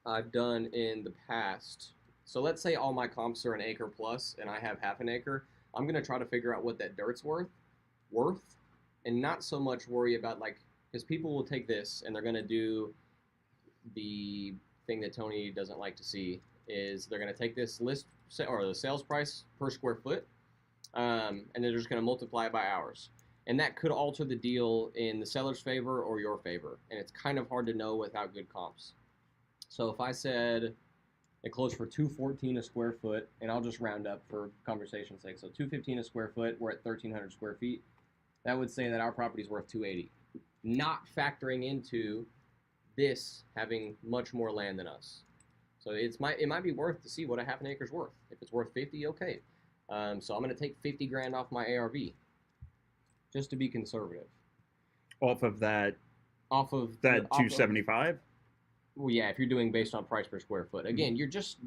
I've done in the past, so let's say all my comps are an acre plus and I have half an acre, I'm going to try to figure out what that dirt's worth, and not so much worry about, like, because people will take this and they're going to do the thing that Tony doesn't like to see, is they're going to take this list or the sales price per square foot, and they're just going to multiply it by hours. And that could alter the deal in the seller's favor or your favor. And it's kind of hard to know without good comps. So if I said it closed for $214 a square foot, and I'll just round up for conversation's sake. So $215 a square foot, we're at 1,300 square feet. That would say that our property's worth $280, not factoring into this having much more land than us. So it might be worth to see what a half an acre's worth. If it's worth 50, okay. So I'm going to take 50 grand off my ARV, just to be conservative. Off of that 275? Well, yeah, if you're doing based on price per square foot. Again, you're just,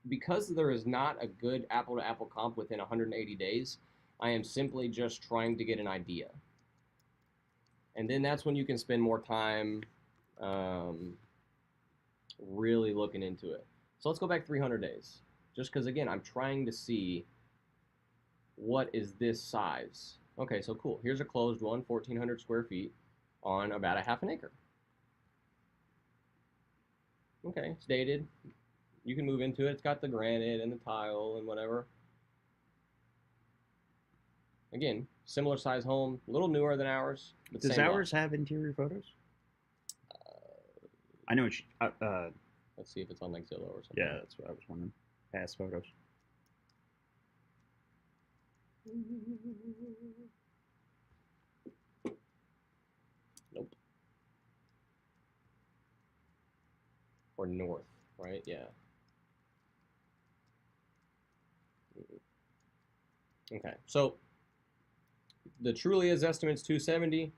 because there is not a good apple-to-apple comp within 180 days, I am simply just trying to get an idea. And then that's when you can spend more time really looking into it. So let's go back 300 days. Just because, again, I'm trying to see what is this size. Okay, so cool. Here's a closed one, 1,400 square feet on about a half an acre. Okay, it's dated. You can move into it. It's got the granite and the tile and whatever. Again, similar size home, a little newer than ours. But Does ours have interior photos? I know. Let's see if it's on like Zillow or something. Yeah, that's what I was wondering. Past photos. Nope. Or north, right? Yeah. Okay, so the truly is estimates 270,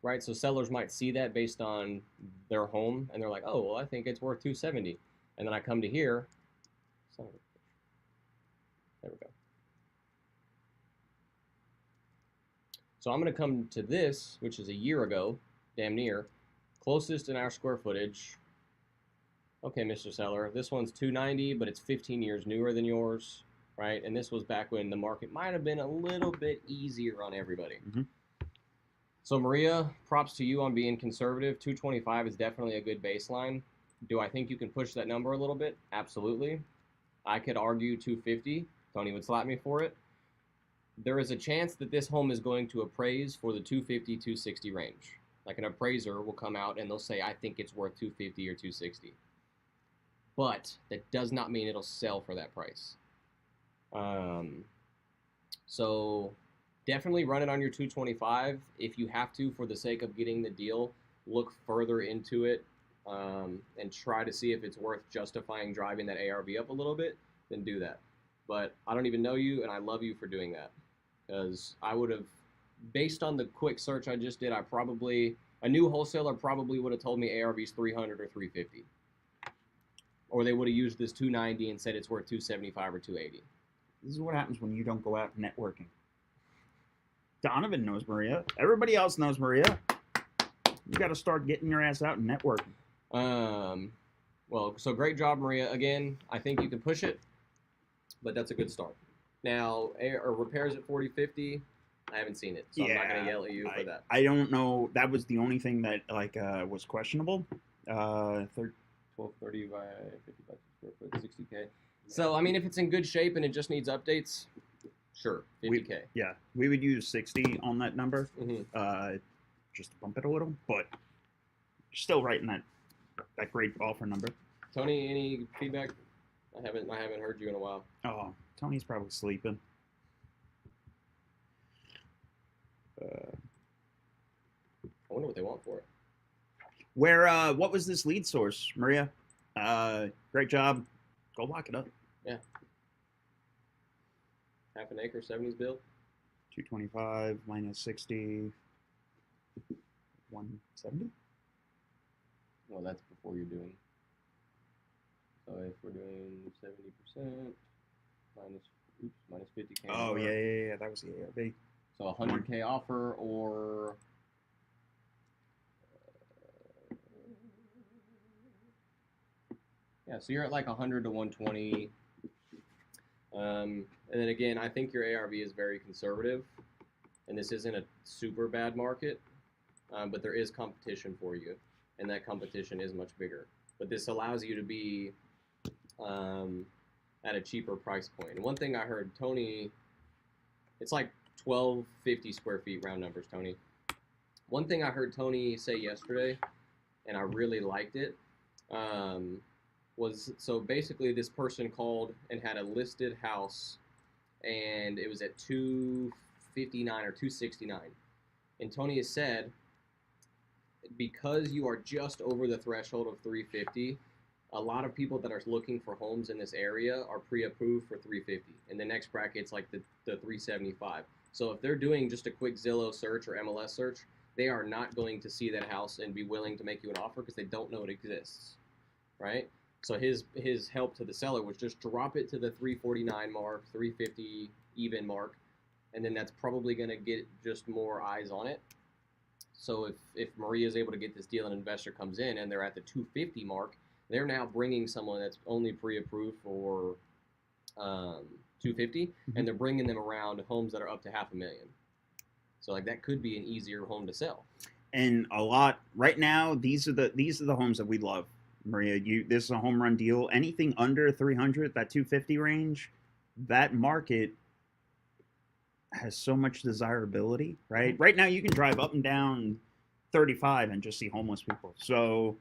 right? So sellers might see that based on their home, and they're like, oh, well, I think it's worth 270. And then I come to here. There we go. So I'm going to come to this, which is a year ago, damn near, closest in our square footage. Okay, Mr. Seller, this one's 290, but it's 15 years newer than yours, right? And this was back when the market might have been a little bit easier on everybody. Mm-hmm. So Maria, props to you on being conservative. 225 is definitely a good baseline. Do I think you can push that number a little bit? Absolutely. I could argue 250. Tony would slap me for it. There is a chance that this home is going to appraise for the 250, 260 range. Like an appraiser will come out and they'll say, I think it's worth 250 or 260. But that does not mean it'll sell for that price. So definitely run it on your 225. If you have to, for the sake of getting the deal, look further into it and try to see if it's worth justifying driving that ARV up a little bit, then do that. But I don't even know you, and I love you for doing that. Because I would have, based on the quick search I just did, a new wholesaler probably would have told me ARV's 300 or 350. Or they would have used this 290 and said it's worth 275 or 280. This is what happens when you don't go out networking. Donovan knows Maria. Everybody else knows Maria. You got to start getting your ass out and networking. Well, so great job, Maria. Again, I think you can push it, but that's a good start. Now, repairs at 40-50, I haven't seen it, so I'm not going to yell at you for that. I don't know. That was the only thing that was questionable. 1230 by 55 square foot, 60K. So, I mean, if it's in good shape and it just needs updates, sure, 50K. We would use 60 on that number, Mm-hmm. just to bump it a little, but still right in that great offer number. Tony, any feedback? I haven't heard you in a while. Oh, Tony's probably sleeping. I wonder what they want for it. What was this lead source, Maria? Great job. Go lock it up. Yeah. Half an acre, 70s build. 225 minus 60. 170. Well, that's before you're doing. So if we're doing 70% minus 50K. Oh, yeah. That was the ARV. So 100K offer or yeah, so you're at like 100 to 120. And then again, I think your ARV is very conservative, and this isn't a super bad market, but there is competition for you, and that competition is much bigger. But this allows you to be at a cheaper price point. And one thing I heard Tony, it's like 1250 square feet, round numbers, Tony. One thing I heard Tony say yesterday, and I really liked it, was so basically this person called and had a listed house, and it was at 259 or 269. And Tony has said, because you are just over the threshold of 350, a lot of people that are looking for homes in this area are pre-approved for 350, and the next bracket's like the 375. So if they're doing just a quick Zillow search or MLS search, they are not going to see that house and be willing to make you an offer because they don't know it exists, right? So his help to the seller was just drop it to the 349 mark, 350 even mark, and then that's probably going to get just more eyes on it. So if Maria is able to get this deal, an investor comes in and they're at the 250 mark, they're now bringing someone that's only pre-approved for 250, and they're bringing them around homes that are up to $500,000. So like that could be an easier home to sell. And a lot right now, these are the homes that we love, Maria. This is a home run deal. Anything under 300, that 250 range, that market has so much desirability, right? Right now, you can drive up and down 35 and just see homeless people. So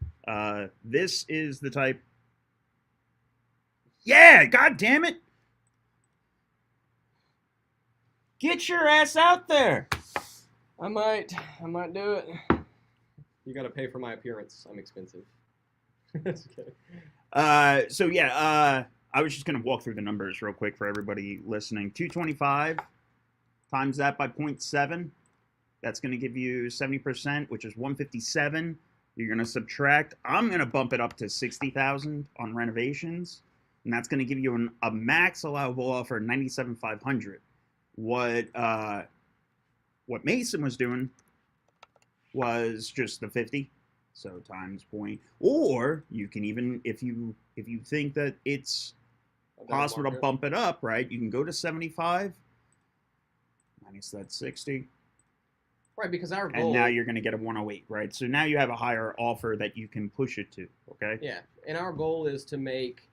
this is the type. Yeah, God damn it! Get your ass out there. I might do it. You got to pay for my appearance. I'm expensive. That's okay. So yeah, I was just gonna walk through the numbers real quick for everybody listening. 225 times that by 0.7. That's gonna give you 70%, which is 157. You're gonna subtract. I'm gonna bump it up to 60,000 on renovations, and that's gonna give you a max allowable offer 97,500. What Mason was doing was just the 50, so times point. Or you can even, if you think that it's possible to bump it up, right? You can go to 75 minus that 60. Right, because our goal. And now you're going to get a 108, right? So now you have a higher offer that you can push it to, okay? Yeah, and our goal is to make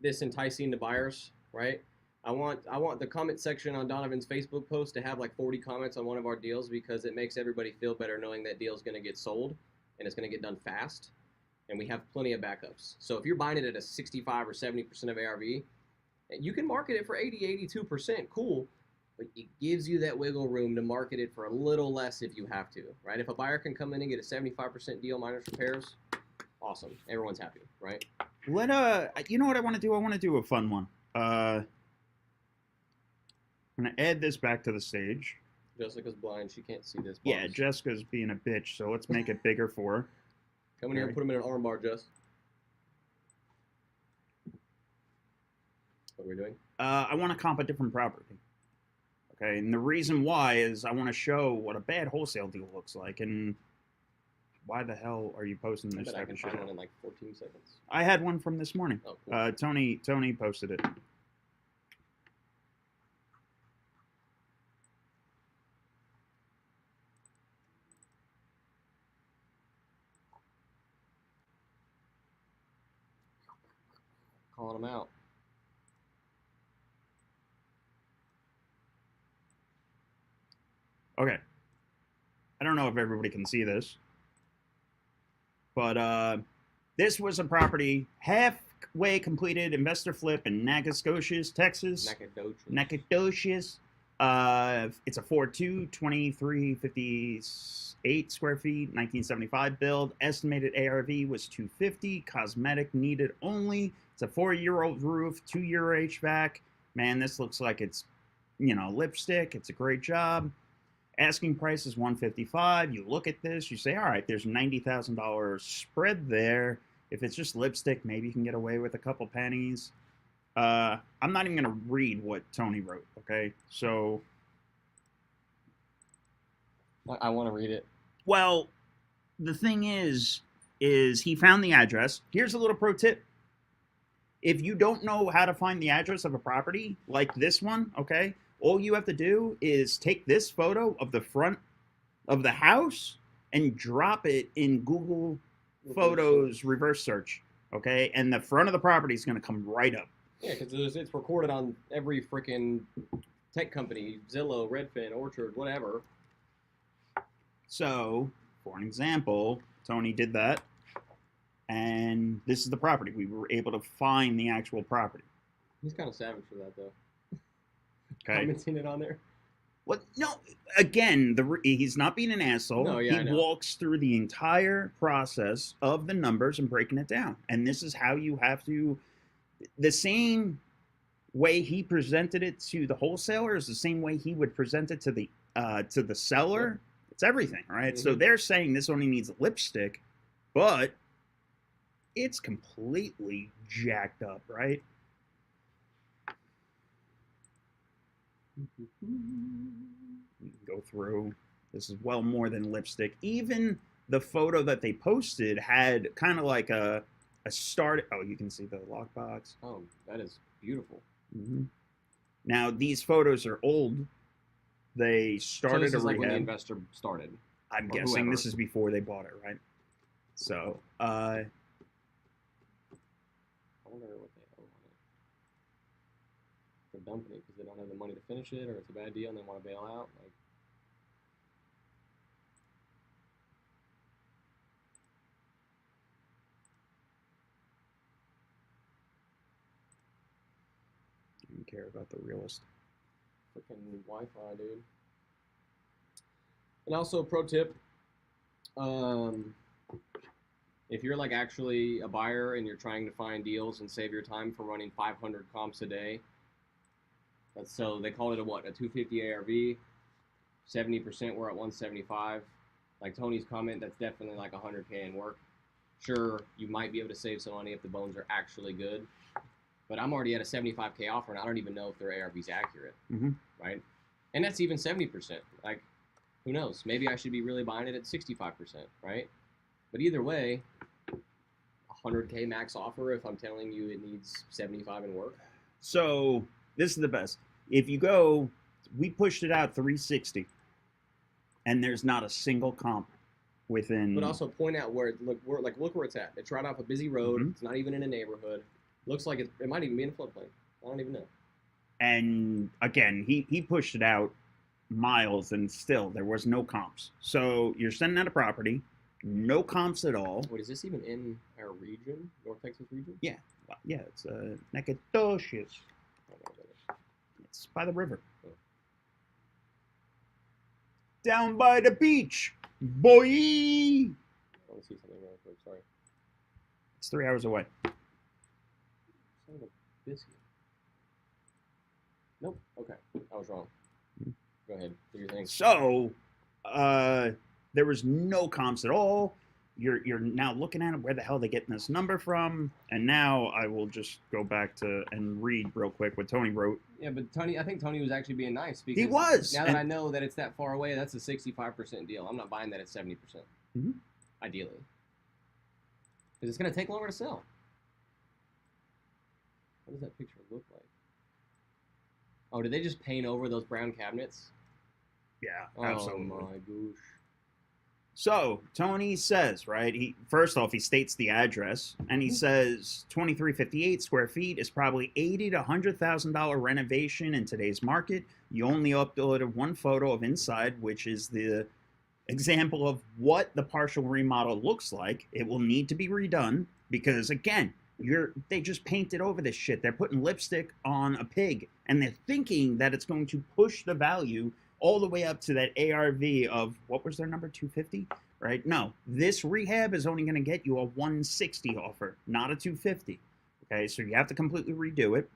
this enticing to buyers, right? I want the comment section on Donovan's Facebook post to have like 40 comments on one of our deals because it makes everybody feel better knowing that deal is going to get sold and it's going to get done fast, and we have plenty of backups. So if you're buying it at a 65 or 70% of ARV, you can market it for 80, 82%, cool, but it gives you that wiggle room to market it for a little less if you have to, right? If a buyer can come in and get a 75% deal minus repairs, awesome. Everyone's happy, right? You know what I want to do? I want to do a fun one. I'm going to add this back to the stage. Jessica's blind. She can't see this box. Yeah, Jessica's being a bitch, so let's make it bigger for her. Come in here and put him in an arm bar, Jess. What are we doing? I want to comp a different property. Okay, and the reason why is I want to show what a bad wholesale deal looks like, and why the hell are you posting this type of shit? I can find one in like 14 seconds. I had one from this morning. Oh, cool. Tony posted it. Calling them out. Okay. I don't know if everybody can see this, but this was a property halfway completed investor flip in Nacogdoches, Texas. Nacogdoches. It's a 4.2, 2358 square feet, 1975 build. Estimated ARV was 250. Cosmetic needed only. It's a 4-year-old roof, 2-year HVAC. Man, this looks like it's, lipstick. It's a great job. Asking price is 155. You look at this, you say, all right, there's $90,000 spread there. If it's just lipstick, maybe you can get away with a couple pennies. I'm not even going to read what Tony wrote, okay? So, I want to read it. well, the thing is he found the address. Here's a little pro tip. If you don't know how to find the address of a property like this one, okay, all you have to do is take this photo of the front of the house and drop it in Google Photos reverse search, okay? And the front of the property is going to come right up. Yeah, because it's recorded on every freaking tech company, Zillow, Redfin, Orchard, whatever. So, for an example, Tony did that. And this is the property. We were able to find the actual property. He's kind of savage for that, though. Okay. Commenting it on there. What? No. Again, he's not being an asshole. No, yeah, he walks through the entire process of the numbers and breaking it down. And this is how you have to. The same way he presented it to the wholesaler is the same way he would present it to the seller. Yep. It's everything, right? Mm-hmm. So they're saying this only needs lipstick, but it's completely jacked up, right? We can go through. This is well more than lipstick. Even the photo that they posted had kind of like a start. Oh, you can see the lockbox. Oh, that is beautiful. Mm-hmm. Now, these photos are old. They started so this is a like rehab. when the investor started. I'm guessing whoever. This is before they bought it, right? So, I wonder what they owe on it. They're dumping it because they don't have the money to finish it, or it's a bad deal and they want to bail out. Like, I don't care about the realist. Freaking Wi-Fi, dude. And also, pro tip. If you're like actually a buyer and you're trying to find deals and save your time from running 500 comps a day, so they call it a 250 ARV, 70% we're at 175. Like Tony's comment, that's definitely like 100K in work. Sure, you might be able to save some money if the bones are actually good, but I'm already at a 75K offer and I don't even know if their ARV is accurate, right? And that's even 70%. Like, who knows? Maybe I should be really buying it at 65%, right? But either way, 100K max offer if I'm telling you it needs 75 in work. So this is the best. If you go, we pushed it out 360, and there's not a single comp within. But also point out where look where it's at. It's right off a busy road. It's not even in a neighborhood. Looks like it might even be in a floodplain. I don't even know. And again, he pushed it out miles, and still there was no comps. So you're sending out a property. No comps at all. Wait, is this even in our region? North Texas region? Yeah. Yeah, it's Nacogdoches. It's by the river. Oh. Down by the beach, boy! I want to see something real quick, sorry. It's 3 hours away. Son of a biscuit. Nope, okay. I was wrong. Go ahead, do your thing. So, there was no comps at all. You're now looking at it, where the hell are they getting this number from? And now I will just go back to and read real quick what Tony wrote. Yeah, but I think Tony was actually being nice because he was. Now that I know that it's that far away, that's a 65% deal. I'm not buying that at 70%. Ideally, because it's going to take longer to sell. What does that picture look like? Oh, did they just paint over those brown cabinets? Yeah, absolutely. Oh my gosh. So Tony says, right? First off, he states the address, and he says 2358 square feet is probably $80,000 to $100,000 renovation in today's market. You only uploaded one photo of inside, which is the example of what the partial remodel looks like. It will need to be redone because, again, they just painted over this shit. They're putting lipstick on a pig, and they're thinking that it's going to push the value all the way up to that ARV of, what was their number, 250, right? No, this rehab is only going to get you a 160 offer, not a 250, okay? So you have to completely redo it.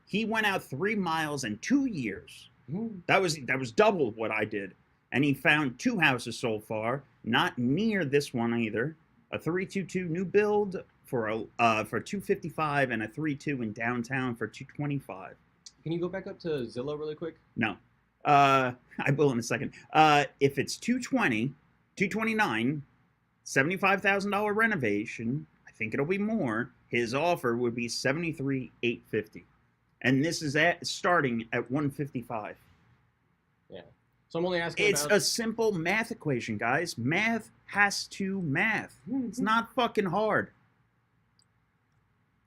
He went out 3 miles in 2 years, That was double what I did. And he found 2 houses so far, not near this one either. A 322 new build for 255 and a 32 in downtown for 225. Can you go back up to Zillow really quick? No. I will in a second. If it's 220, 229, $75,000 renovation, I think it'll be more. His offer would be $73,850. And this is starting at 155. Yeah. So I'm only asking It's a simple math equation, guys. Math has to math. It's not fucking hard.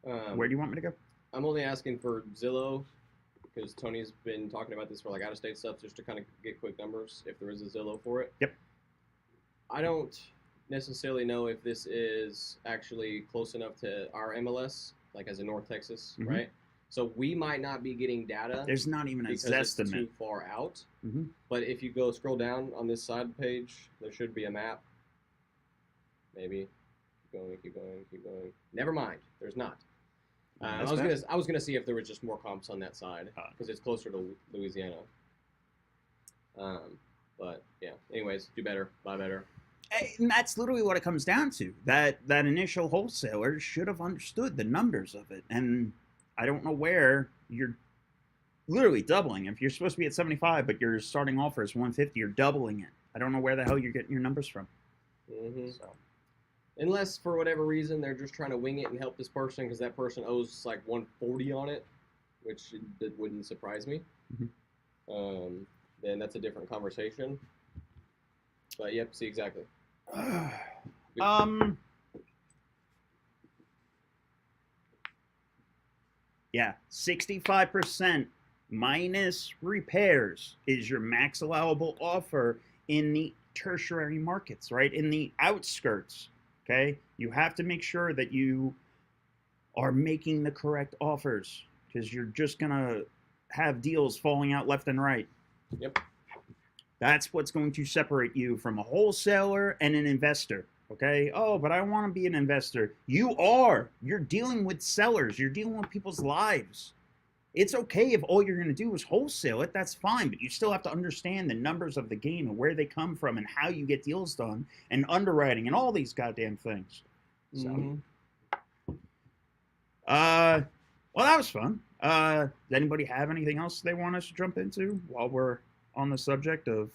Where do you want me to go? I'm only asking for Zillow because Tony's been talking about this for like out-of-state stuff just to kind of get quick numbers if there is a Zillow for it. Yep. I don't necessarily know if this is actually close enough to our MLS, like as in North Texas, right? So we might not be getting data. There's not even a because zestimate. it's too far out. But if you go scroll down on this side page, there should be a map. Maybe. Keep going. Never mind. There's not. I was gonna see if there was just more comps on that side because it's closer to Louisiana. But yeah. Anyways, do better, buy better. And that's literally what it comes down to. That initial wholesaler should have understood the numbers of it, and I don't know where you're literally doubling. If you're supposed to be at 75, but your starting offer is 150, you're doubling it. I don't know where the hell you're getting your numbers from. So. Unless for whatever reason they're just trying to wing it and help this person because that person owes like 140 on it, which wouldn't surprise me. Then that's a different conversation. But yep, see exactly. Yeah, 65% minus repairs is your max allowable offer in the tertiary markets, right? In the outskirts, okay? You have to make sure that you are making the correct offers because you're just going to have deals falling out left and right. Yep. That's what's going to separate you from a wholesaler and an investor. Okay. Oh, but I want to be an investor. You are. You're dealing with sellers. You're dealing with people's lives. It's okay if all you're going to do is wholesale it. That's fine. But you still have to understand the numbers of the game and where they come from and how you get deals done and underwriting and all these goddamn things. So, well, that was fun. Does anybody have anything else they want us to jump into while we're on the subject of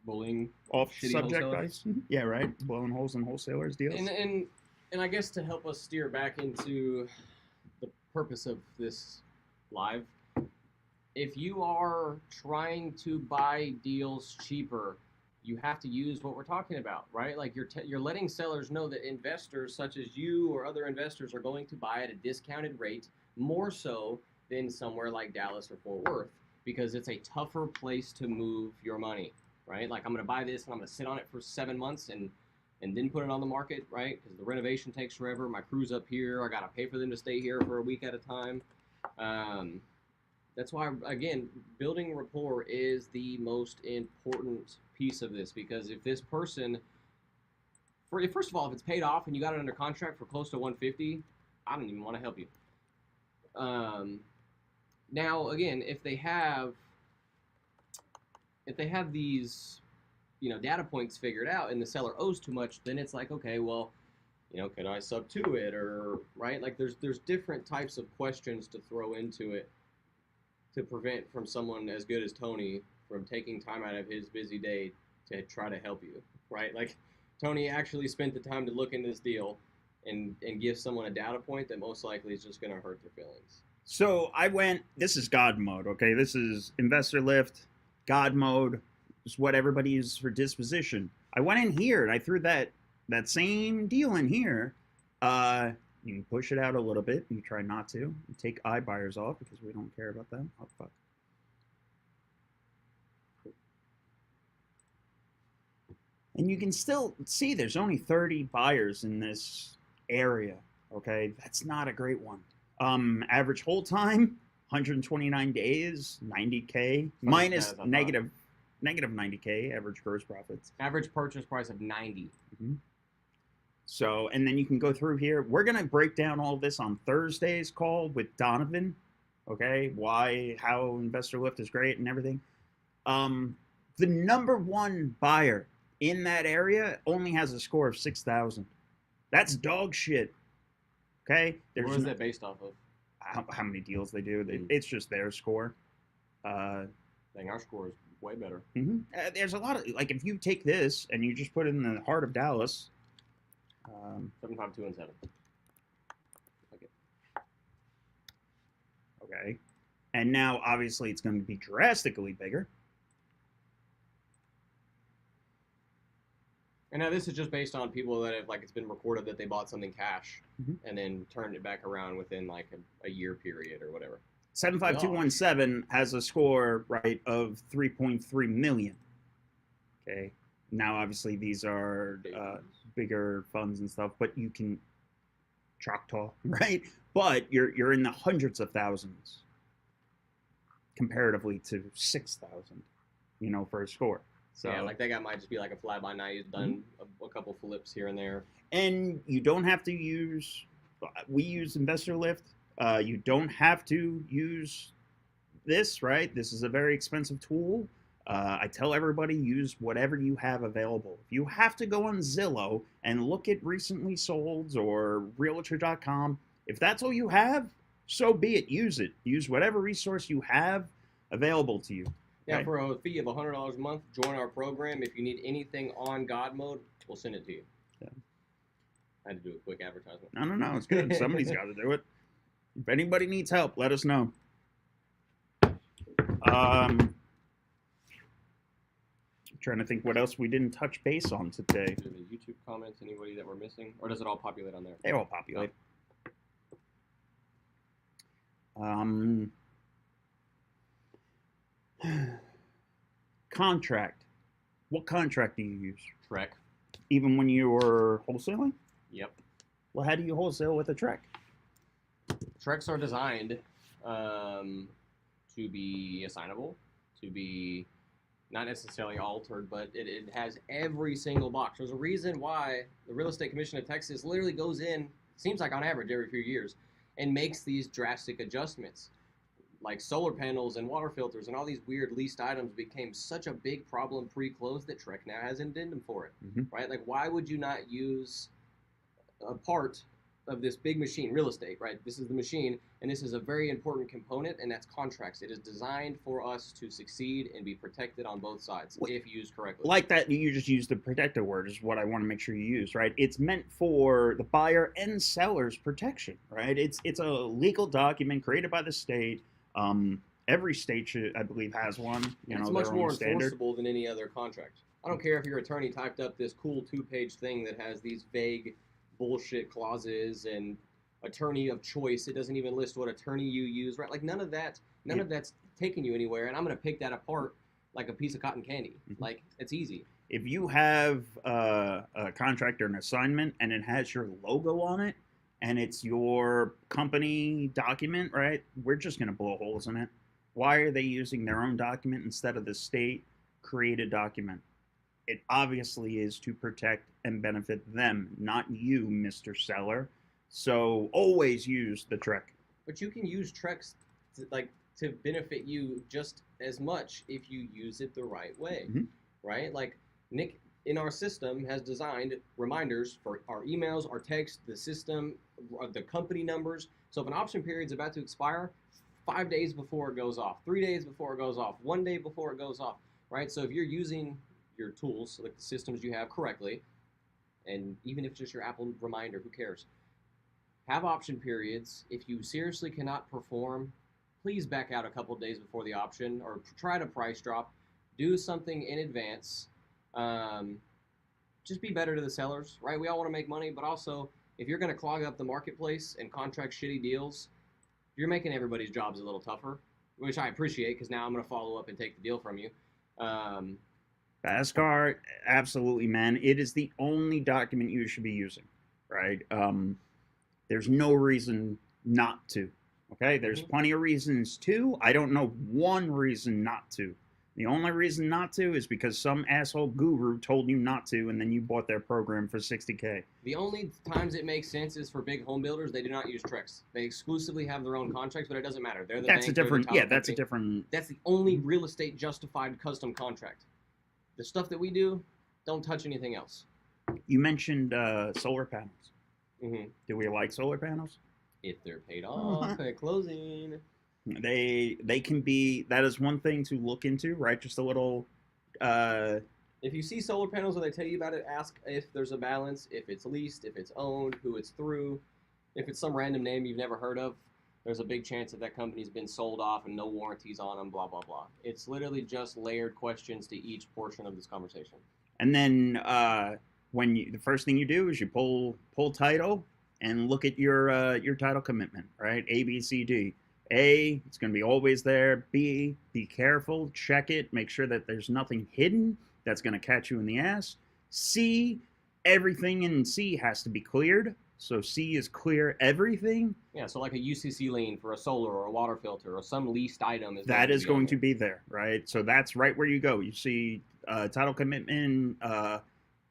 bullying off subject guys? Yeah, right. Blowing holes in wholesalers deals. And I guess to help us steer back into the purpose of this live, if you are trying to buy deals cheaper, you have to use what we're talking about, right? Like you're letting sellers know that investors such as you or other investors are going to buy at a discounted rate, more so than somewhere like Dallas or Fort Worth, because it's a tougher place to move your money, right? Like I'm going to buy this and I'm going to sit on it for 7 months and then put it on the market, right? Because the renovation takes forever. My crew's up here. I got to pay for them to stay here for a week at a time. That's why, again, building rapport is the most important piece of this, because if this person, first of all, if it's paid off and you got it under contract for close to 150, I don't even want to help you. Now, again, if they have these, data points figured out and the seller owes too much, then it's like, okay, well, can I sub to it, or right? Like there's different types of questions to throw into it to prevent from someone as good as Tony from taking time out of his busy day to try to help you, right? Like Tony actually spent the time to look into this deal and give someone a data point that most likely is just going to hurt their feelings. So this is God mode, okay? This is investor lift, God mode. Is what everybody uses for disposition. I went in here and I threw that same deal in here. You can push it out a little bit. You try not to. You take iBuyers off because we don't care about them. Oh, fuck. And you can still see there's only 30 buyers in this area, okay? That's not a great one. Average hold time, 129 days, 90K, minus negative 90K, average gross profits. Average purchase price of 90. So, and then you can go through here. We're going to break down all this on Thursday's call with Donovan. Okay, why, how Investor Lift is great and everything. The number one buyer in that area only has a score of 6,000. That's dog shit. Okay, Where is that based off of? How many deals they do. It's just their score. Dang, our score is way better. There's a lot of, like, if you take this and you just put it in the heart of Dallas. 7, 5, 2, and 7. Okay, and now obviously it's going to be drastically bigger. And now this is just based on people that have, like, it's been recorded that they bought something cash and then turned it back around within like a year period or whatever. 75217 has a score, right, of 3.3 million. Okay, now obviously these are bigger funds and stuff, but you can Choctaw, right? But you're in the hundreds of thousands comparatively to 6,000, you know, for a score. So yeah, like that guy might just be like a fly by night. He's done a couple flips here and there. And you don't have to use. We use Investor Lift. You don't have to use this, right? This is a very expensive tool. I tell everybody, use whatever you have available. If you have to go on Zillow and look at recently solds or Realtor.com, if that's all you have, so be it. Use it. Use whatever resource you have available to you. Yeah, Okay? for a fee of $100 a month, join our program. If you need anything on God mode, we'll send it to you. Yeah. I had to do a quick advertisement. No, it's good. Somebody's got to do it. If anybody needs help, let us know. Trying to think what else we didn't touch base on today. Do the YouTube comments, anybody that we're missing? Or does it all populate on there? They all populate. Contract. What contract do you use? Trek. Even when you were wholesaling? Yep. Well, how do you wholesale with a Trek? Treks are designed to be assignable, to be not necessarily altered, but it has every single box. There's a reason why the Real Estate Commission of Texas literally goes in, seems like on average every few years, and makes these drastic adjustments. Like solar panels and water filters and all these weird leased items became such a big problem pre-close that Trek now has an addendum for it, right? Like, why would you not use a part of this big machine, real estate, right? This is the machine, and this is a very important component, and that's contracts. It is designed for us to succeed and be protected on both sides if used correctly. Like that, you just use the protective word is what I want to make sure you use, right? It's meant for the buyer and seller's protection, right? It's a legal document created by the state. Every state, should, I believe, has one. It's much more enforceable than any other contract. I don't care if your attorney typed up this cool 2-page thing that has these vague bullshit clauses and attorney of choice. It doesn't even list what attorney you use, right? Like none of that's taking you anywhere, and I'm going to pick that apart like a piece of cotton candy. Like, it's easy. If you have a contract or an assignment and it has your logo on it, and it's your company document, right? We're just going to blow holes in it. Why are they using their own document instead of the state created document? It obviously is to protect and benefit them, not you, Mr. Seller. So always use the Trek. But you can use Treks to benefit you just as much if you use it the right way, right? Like Nick in our system has designed reminders for our emails, our text, the system, the company numbers. So if an option period is about to expire, 5 days before it goes off, 3 days before it goes off, 1 day before it goes off, right? So if you're using your tools, like the systems you have correctly, and even if it's just your Apple reminder, who cares? Have option periods. If you seriously cannot perform, please back out a couple days before the option or try to price drop. Do something in advance. Just be better to the sellers, right? We all want to make money, but also if you're going to clog up the marketplace and contract shitty deals, you're making everybody's jobs a little tougher, which I appreciate because now I'm going to follow up and take the deal from you. Fastcar, absolutely, man. It is the only document you should be using, right? There's no reason not to, okay? There's plenty of reasons to. I don't know one reason not to. The only reason not to is because some asshole guru told you not to, and then you bought their program for $60K. The only times it makes sense is for big home builders. They do not use Trex. They exclusively have their own contracts, but it doesn't matter. They're the That's bank, a different, they're the yeah, title that's a company. different. That's the only real estate justified custom contract. The stuff that we do, don't touch anything else. You mentioned solar panels. Mm-hmm. Do we like solar panels? If they're paid off at closing. They can be, that is one thing to look into, right? Just a little If you see solar panels and they tell you about it, ask if there's a balance, if it's leased, if it's owned, who it's through. If it's some random name you've never heard of, there's a big chance that that company's been sold off and no warranties on them, blah, blah, blah. It's literally just layered questions to each portion of this conversation. And then the first thing you do is you pull title and look at your title commitment, right? A, B, C, D. A, it's going to be always there. B, be careful, check it, make sure that there's nothing hidden that's going to catch you in the ass. C, everything in C has to be cleared. So C is clear everything. Yeah, so like a UCC lien for a solar or a water filter or some leased item is that is going to be there, right? So that's right where you go. You see title commitment,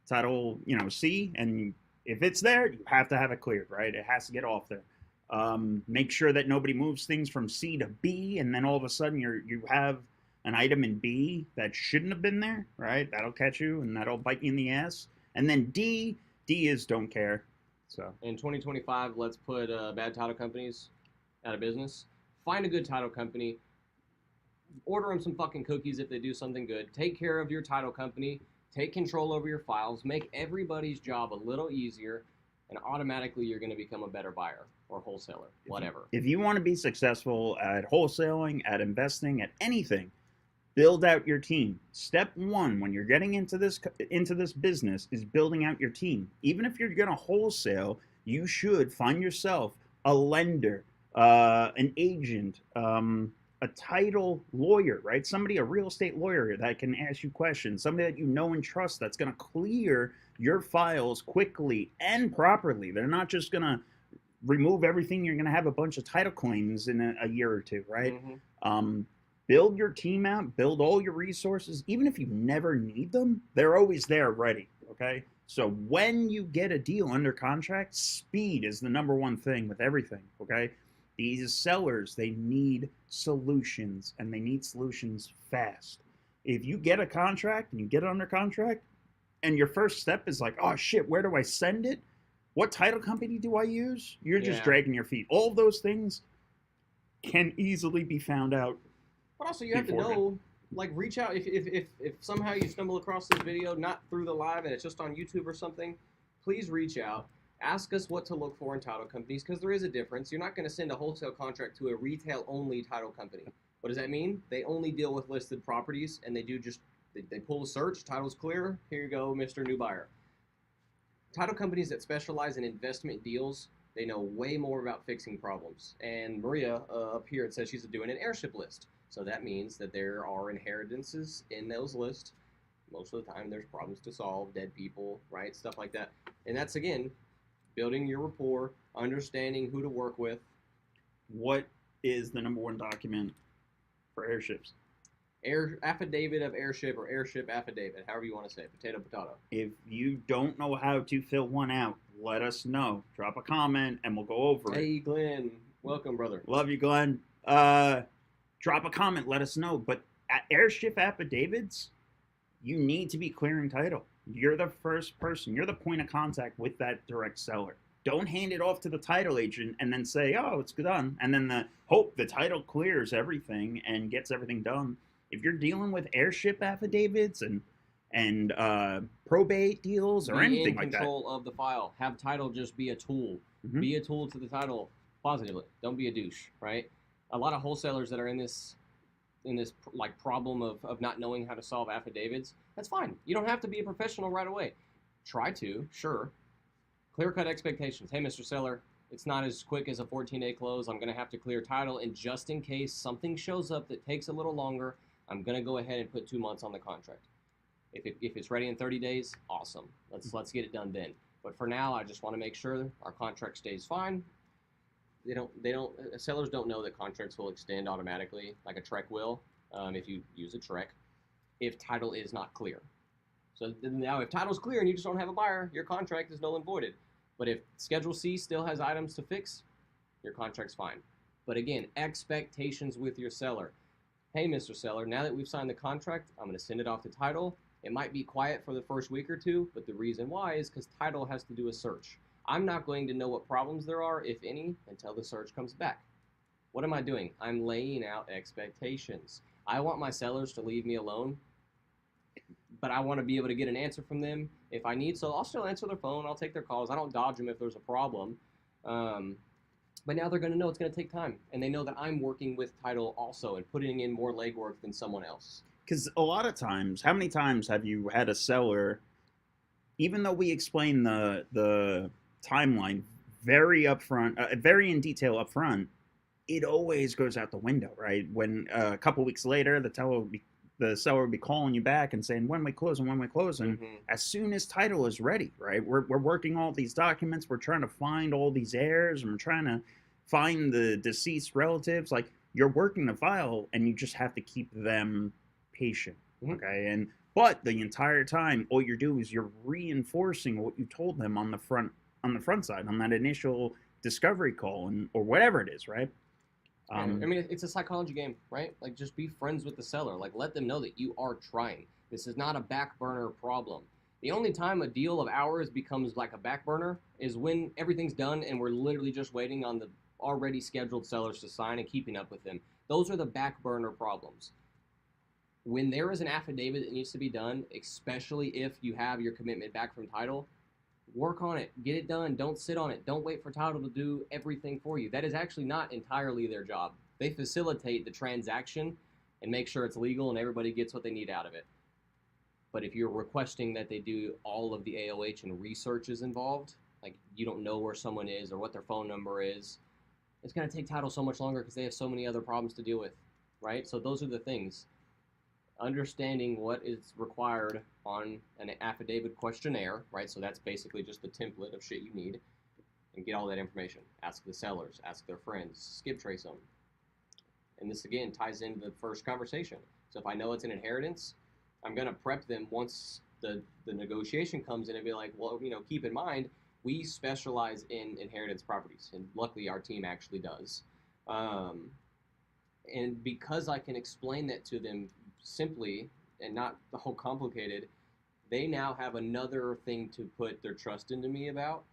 title, C, and if it's there, you have to have it cleared, right? It has to get off there. Make sure that nobody moves things from C to B, and then all of a sudden you have an item in B that shouldn't have been there, right? That'll catch you, and that'll bite you in the ass. And then D is don't care. So in 2025, let's put bad title companies out of business. Find a good title company. Order them some fucking cookies if they do something good. Take care of your title company. Take control over your files. Make everybody's job a little easier, and automatically you're going to become a better buyer or wholesaler, whatever. If you want to be successful at wholesaling, at investing, at anything, build out your team. Step one when you're getting into this business is building out your team. Even if you're going to wholesale, you should find yourself a lender, an agent, a title lawyer, right? Somebody, a real estate lawyer that can ask you questions, somebody that you know and trust that's going to clear your files quickly and properly. They're not just going to remove everything. You're going to have a bunch of title claims in a year or two, right? Mm-hmm. Build your team out, build all your resources. Even if you never need them, they're always there ready, okay? So when you get a deal under contract, speed is the number one thing with everything, okay? These sellers, they need solutions, and they need solutions fast. If you get a contract and you get it under contract, and your first step is like, oh shit, where do I send it? What title company do I use? You're just dragging your feet. All of those things can easily be found out. But also you have to know, like, reach out if somehow you stumble across this video, not through the live and it's just on YouTube or something, please reach out. Ask us what to look for in title companies, because there is a difference. You're not going to send a wholesale contract to a retail-only title company. What does that mean? They only deal with listed properties, and they pull a search, title's clear, here you go, Mr. New Buyer. Title companies that specialize in investment deals, they know way more about fixing problems. And Maria up here, it says she's doing an airship list. So that means that there are inheritances in those lists. Most of the time there's problems to solve, dead people, right? Stuff like that. And that's, again, building your rapport, understanding who to work with. What is the number one document for airships? Affidavit of airship or airship affidavit, however you want to say it, potato. If you don't know how to fill one out, let us know. Drop a comment and we'll go over it. Hey, Glenn. Welcome, brother. Love you, Glenn. Drop a comment, let us know. But at airship affidavits, you need to be clearing title. You're the first person. You're the point of contact with that direct seller. Don't hand it off to the title agent and then say, oh, it's done. And then hope the title clears everything and gets everything done. If you're dealing with airship affidavits and probate deals or anything like that. Be in control of the file. Have title just be a tool. Mm-hmm. Be a tool to the title positively. Don't be a douche, right? A lot of wholesalers that are in this like problem of not knowing how to solve affidavits, that's fine. You don't have to be a professional right away. Try to, sure. Clear-cut expectations. Hey, Mr. Seller, it's not as quick as a 14-day close. I'm going to have to clear title, and just in case something shows up that takes a little longer, I'm going to go ahead and put 2 months on the contract. If it's ready in 30 days, awesome. Let's get it done then. But for now, I just want to make sure our contract stays fine. Sellers don't know that contracts will extend automatically, like a TREC will, if you use a TREC. if title is not clear. So now if title's clear and you just don't have a buyer, your contract is null and voided. But if Schedule C still has items to fix, your contract's fine. But again, expectations with your seller. Hey, Mr. Seller, now that we've signed the contract, I'm going to send it off to title. It might be quiet for the first week or two, but the reason why is because title has to do a search. I'm not going to know what problems there are, if any, until the search comes back. What am I doing? I'm laying out expectations. I want my sellers to leave me alone, but I want to be able to get an answer from them if I need. So I'll still answer their phone. I'll take their calls. I don't dodge them if there's a problem. But now they're going to know it's going to take time. And they know that I'm working with title also and putting in more legwork than someone else. Because a lot of times, how many times have you had a seller, even though we explain the timeline very upfront, very in detail upfront, it always goes out the window, right? When a couple weeks later, the seller will be calling you back and saying, when we close. As soon as title is ready, right? We're working all these documents. We're trying to find all these heirs, and we're trying to find the deceased relatives. Like, you're working the file, and you just have to keep them patient, okay? But the entire time, all you're doing is you're reinforcing what you told them on the front side, on that initial discovery call, or whatever it is, right? I mean, it's a psychology game, right? Like, just be friends with the seller. Like, let them know that you are trying. This is not a back burner problem. The only time a deal of ours becomes like a back burner is when everything's done and we're literally just waiting on the already scheduled sellers to sign and keeping up with them. Those are the back burner problems. When there is an affidavit that needs to be done, especially if you have your commitment back from title, work on it. Get it done. Don't sit on it. Don't wait for title to do everything for you. That is actually not entirely their job. They facilitate the transaction and make sure it's legal and everybody gets what they need out of it. But if you're requesting that they do all of the AOH and research is involved, like you don't know where someone is or what their phone number is, it's going to take title so much longer because they have so many other problems to deal with, right? So those are the things. Understanding what is required on an affidavit questionnaire, right? So that's basically just the template of shit you need, and get all that information. Ask the sellers, ask their friends, skip trace them. And this again ties into the first conversation. So if I know it's an inheritance, I'm gonna prep them once the negotiation comes in and be like, well, keep in mind, we specialize in inheritance properties, and luckily our team actually does. And because I can explain that to them simply and not the whole complicated, they now have another thing to put their trust into me about,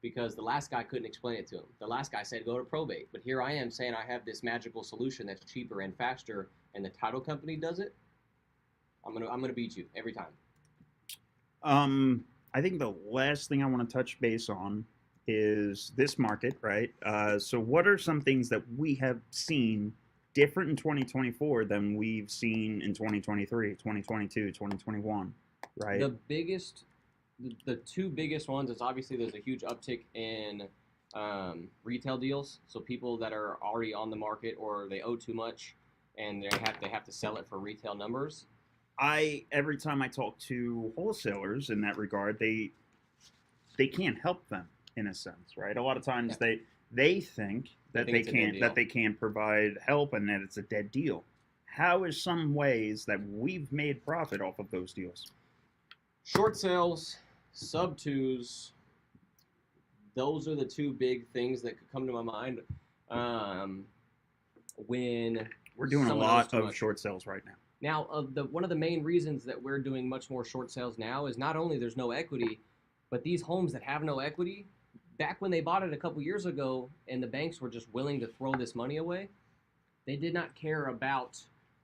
because the last guy couldn't explain it to him. The last guy said go to probate, but here I am saying I have this magical solution that's cheaper and faster, and the title company does it. I'm gonna beat you every time. I think the last thing I want to touch base on is this market, right? So what are some things that we have seen different in 2024 than we've seen in 2023, 2022, 2021, right? The two biggest ones is obviously there's a huge uptick in retail deals. So people that are already on the market or they owe too much and they have to sell it for retail numbers. Every time I talk to wholesalers in that regard, they can't help them in a sense, right? A lot of times they think that they can't provide help and that it's a dead deal. How is some ways that we've made profit off of those deals? Short sales, sub twos, those are the two big things that could come to my mind when we're doing a lot of short sales right now. Now, one of the main reasons that we're doing much more short sales now is not only there's no equity, but these homes that have no equity, back when they bought it a couple years ago and the banks were just willing to throw this money away, they did not care about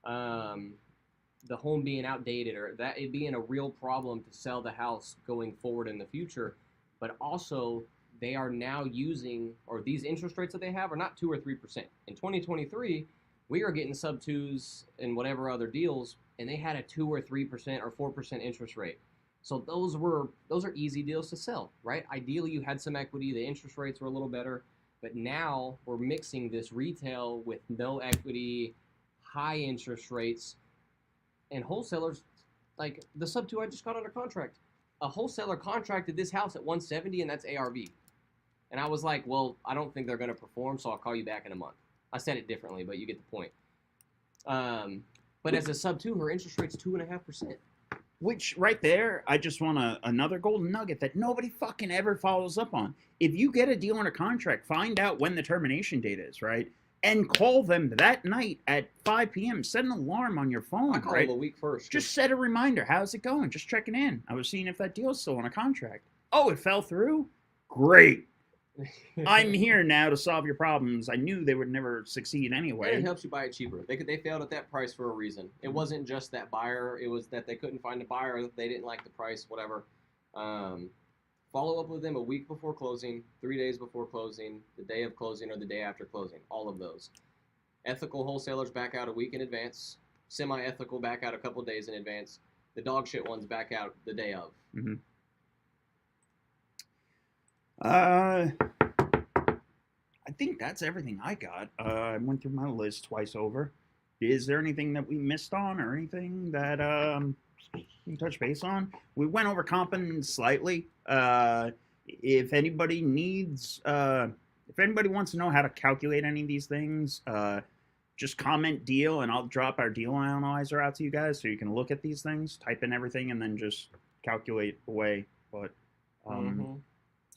the home being outdated or that it being a real problem to sell the house going forward in the future. But also, they are now using, or these interest rates that they have are not 2 or 3%. In 2023, we are getting sub twos and whatever other deals, and they had a 2 or 3% or 4% interest rate. So those are easy deals to sell, right? Ideally, you had some equity, the interest rates were a little better, but now we're mixing this retail with no equity, high interest rates, and wholesalers, like the sub two I just got under contract. A wholesaler contracted this house at 170, and that's ARV. And I was like, well, I don't think they're going to perform, so I'll call you back in a month. I said it differently, but you get the point. But But as a sub 2, her interest rate's 2.5%. Which right there, I just want another golden nugget that nobody fucking ever follows up on. If you get a deal on a contract, find out when the termination date is, right? And call them that night at 5 p.m. Set an alarm on your phone, I call right? them a week first. Just set a reminder. How's it going? Just checking in. I was seeing if that deal's still on a contract. Oh, it fell through? Great. I'm here now to solve your problems. I knew they would never succeed anyway. And it helps you buy it cheaper. They failed at that price for a reason. It wasn't just that buyer. It was that they couldn't find a buyer. They didn't like the price, whatever. Follow up with them a week before closing, 3 days before closing, the day of closing, or the day after closing. All of those. Ethical wholesalers back out a week in advance. Semi-ethical back out a couple days in advance. The dog shit ones back out the day of. Mm-hmm. I think that's everything I got. I went through my list twice over. Is there anything that we missed on or anything that we can touch base on? We went over comping slightly. If anybody needs, if anybody wants to know how to calculate any of these things, just comment deal and I'll drop our deal analyzer out to you guys so you can look at these things, type in everything, and then just calculate away. But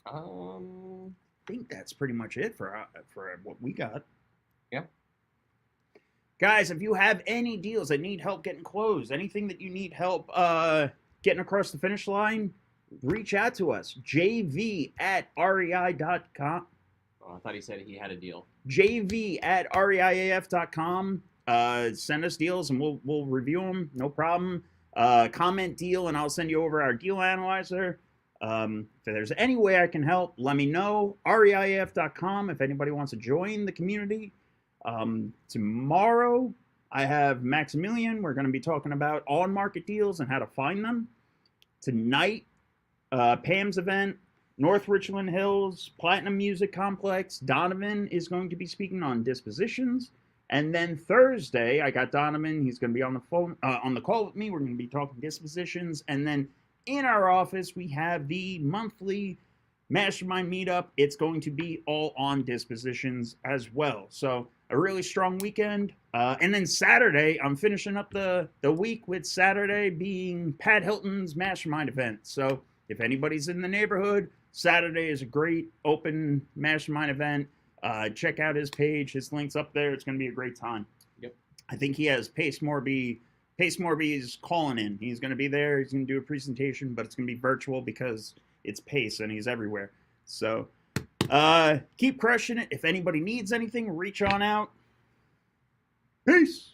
I think that's pretty much it for what we got. Yep. Guys, if you have any deals that need help getting closed, anything that you need help getting across the finish line, reach out to us. jv@rei.com. Oh, I thought he said he had a deal. jv@reiaf.com. Send us deals and we'll review them. No problem. Comment deal and I'll send you over our deal analyzer. If there's any way I can help, let me know. ReiAF.com if anybody wants to join the community. Tomorrow, I have Maximilian. We're going to be talking about on-market deals and how to find them. Tonight, Pam's event, North Richland Hills, Platinum Music Complex. Donovan is going to be speaking on dispositions. And then Thursday, I got Donovan. He's going to be on the phone, on the call with me. We're going to be talking dispositions. And then in our office, we have the monthly mastermind meetup. It's going to be all on dispositions as well. So a really strong weekend. And then Saturday, I'm finishing up the week with Saturday being Pat Hilton's mastermind event. So if anybody's in the neighborhood, Saturday is a great open mastermind event. Check out his page. His link's up there. It's going to be a great time. Yep. I think he has Pace Morby's calling in. He's going to be there. He's going to do a presentation, but it's going to be virtual because it's Pace and he's everywhere. So keep crushing it. If anybody needs anything, reach on out. Peace.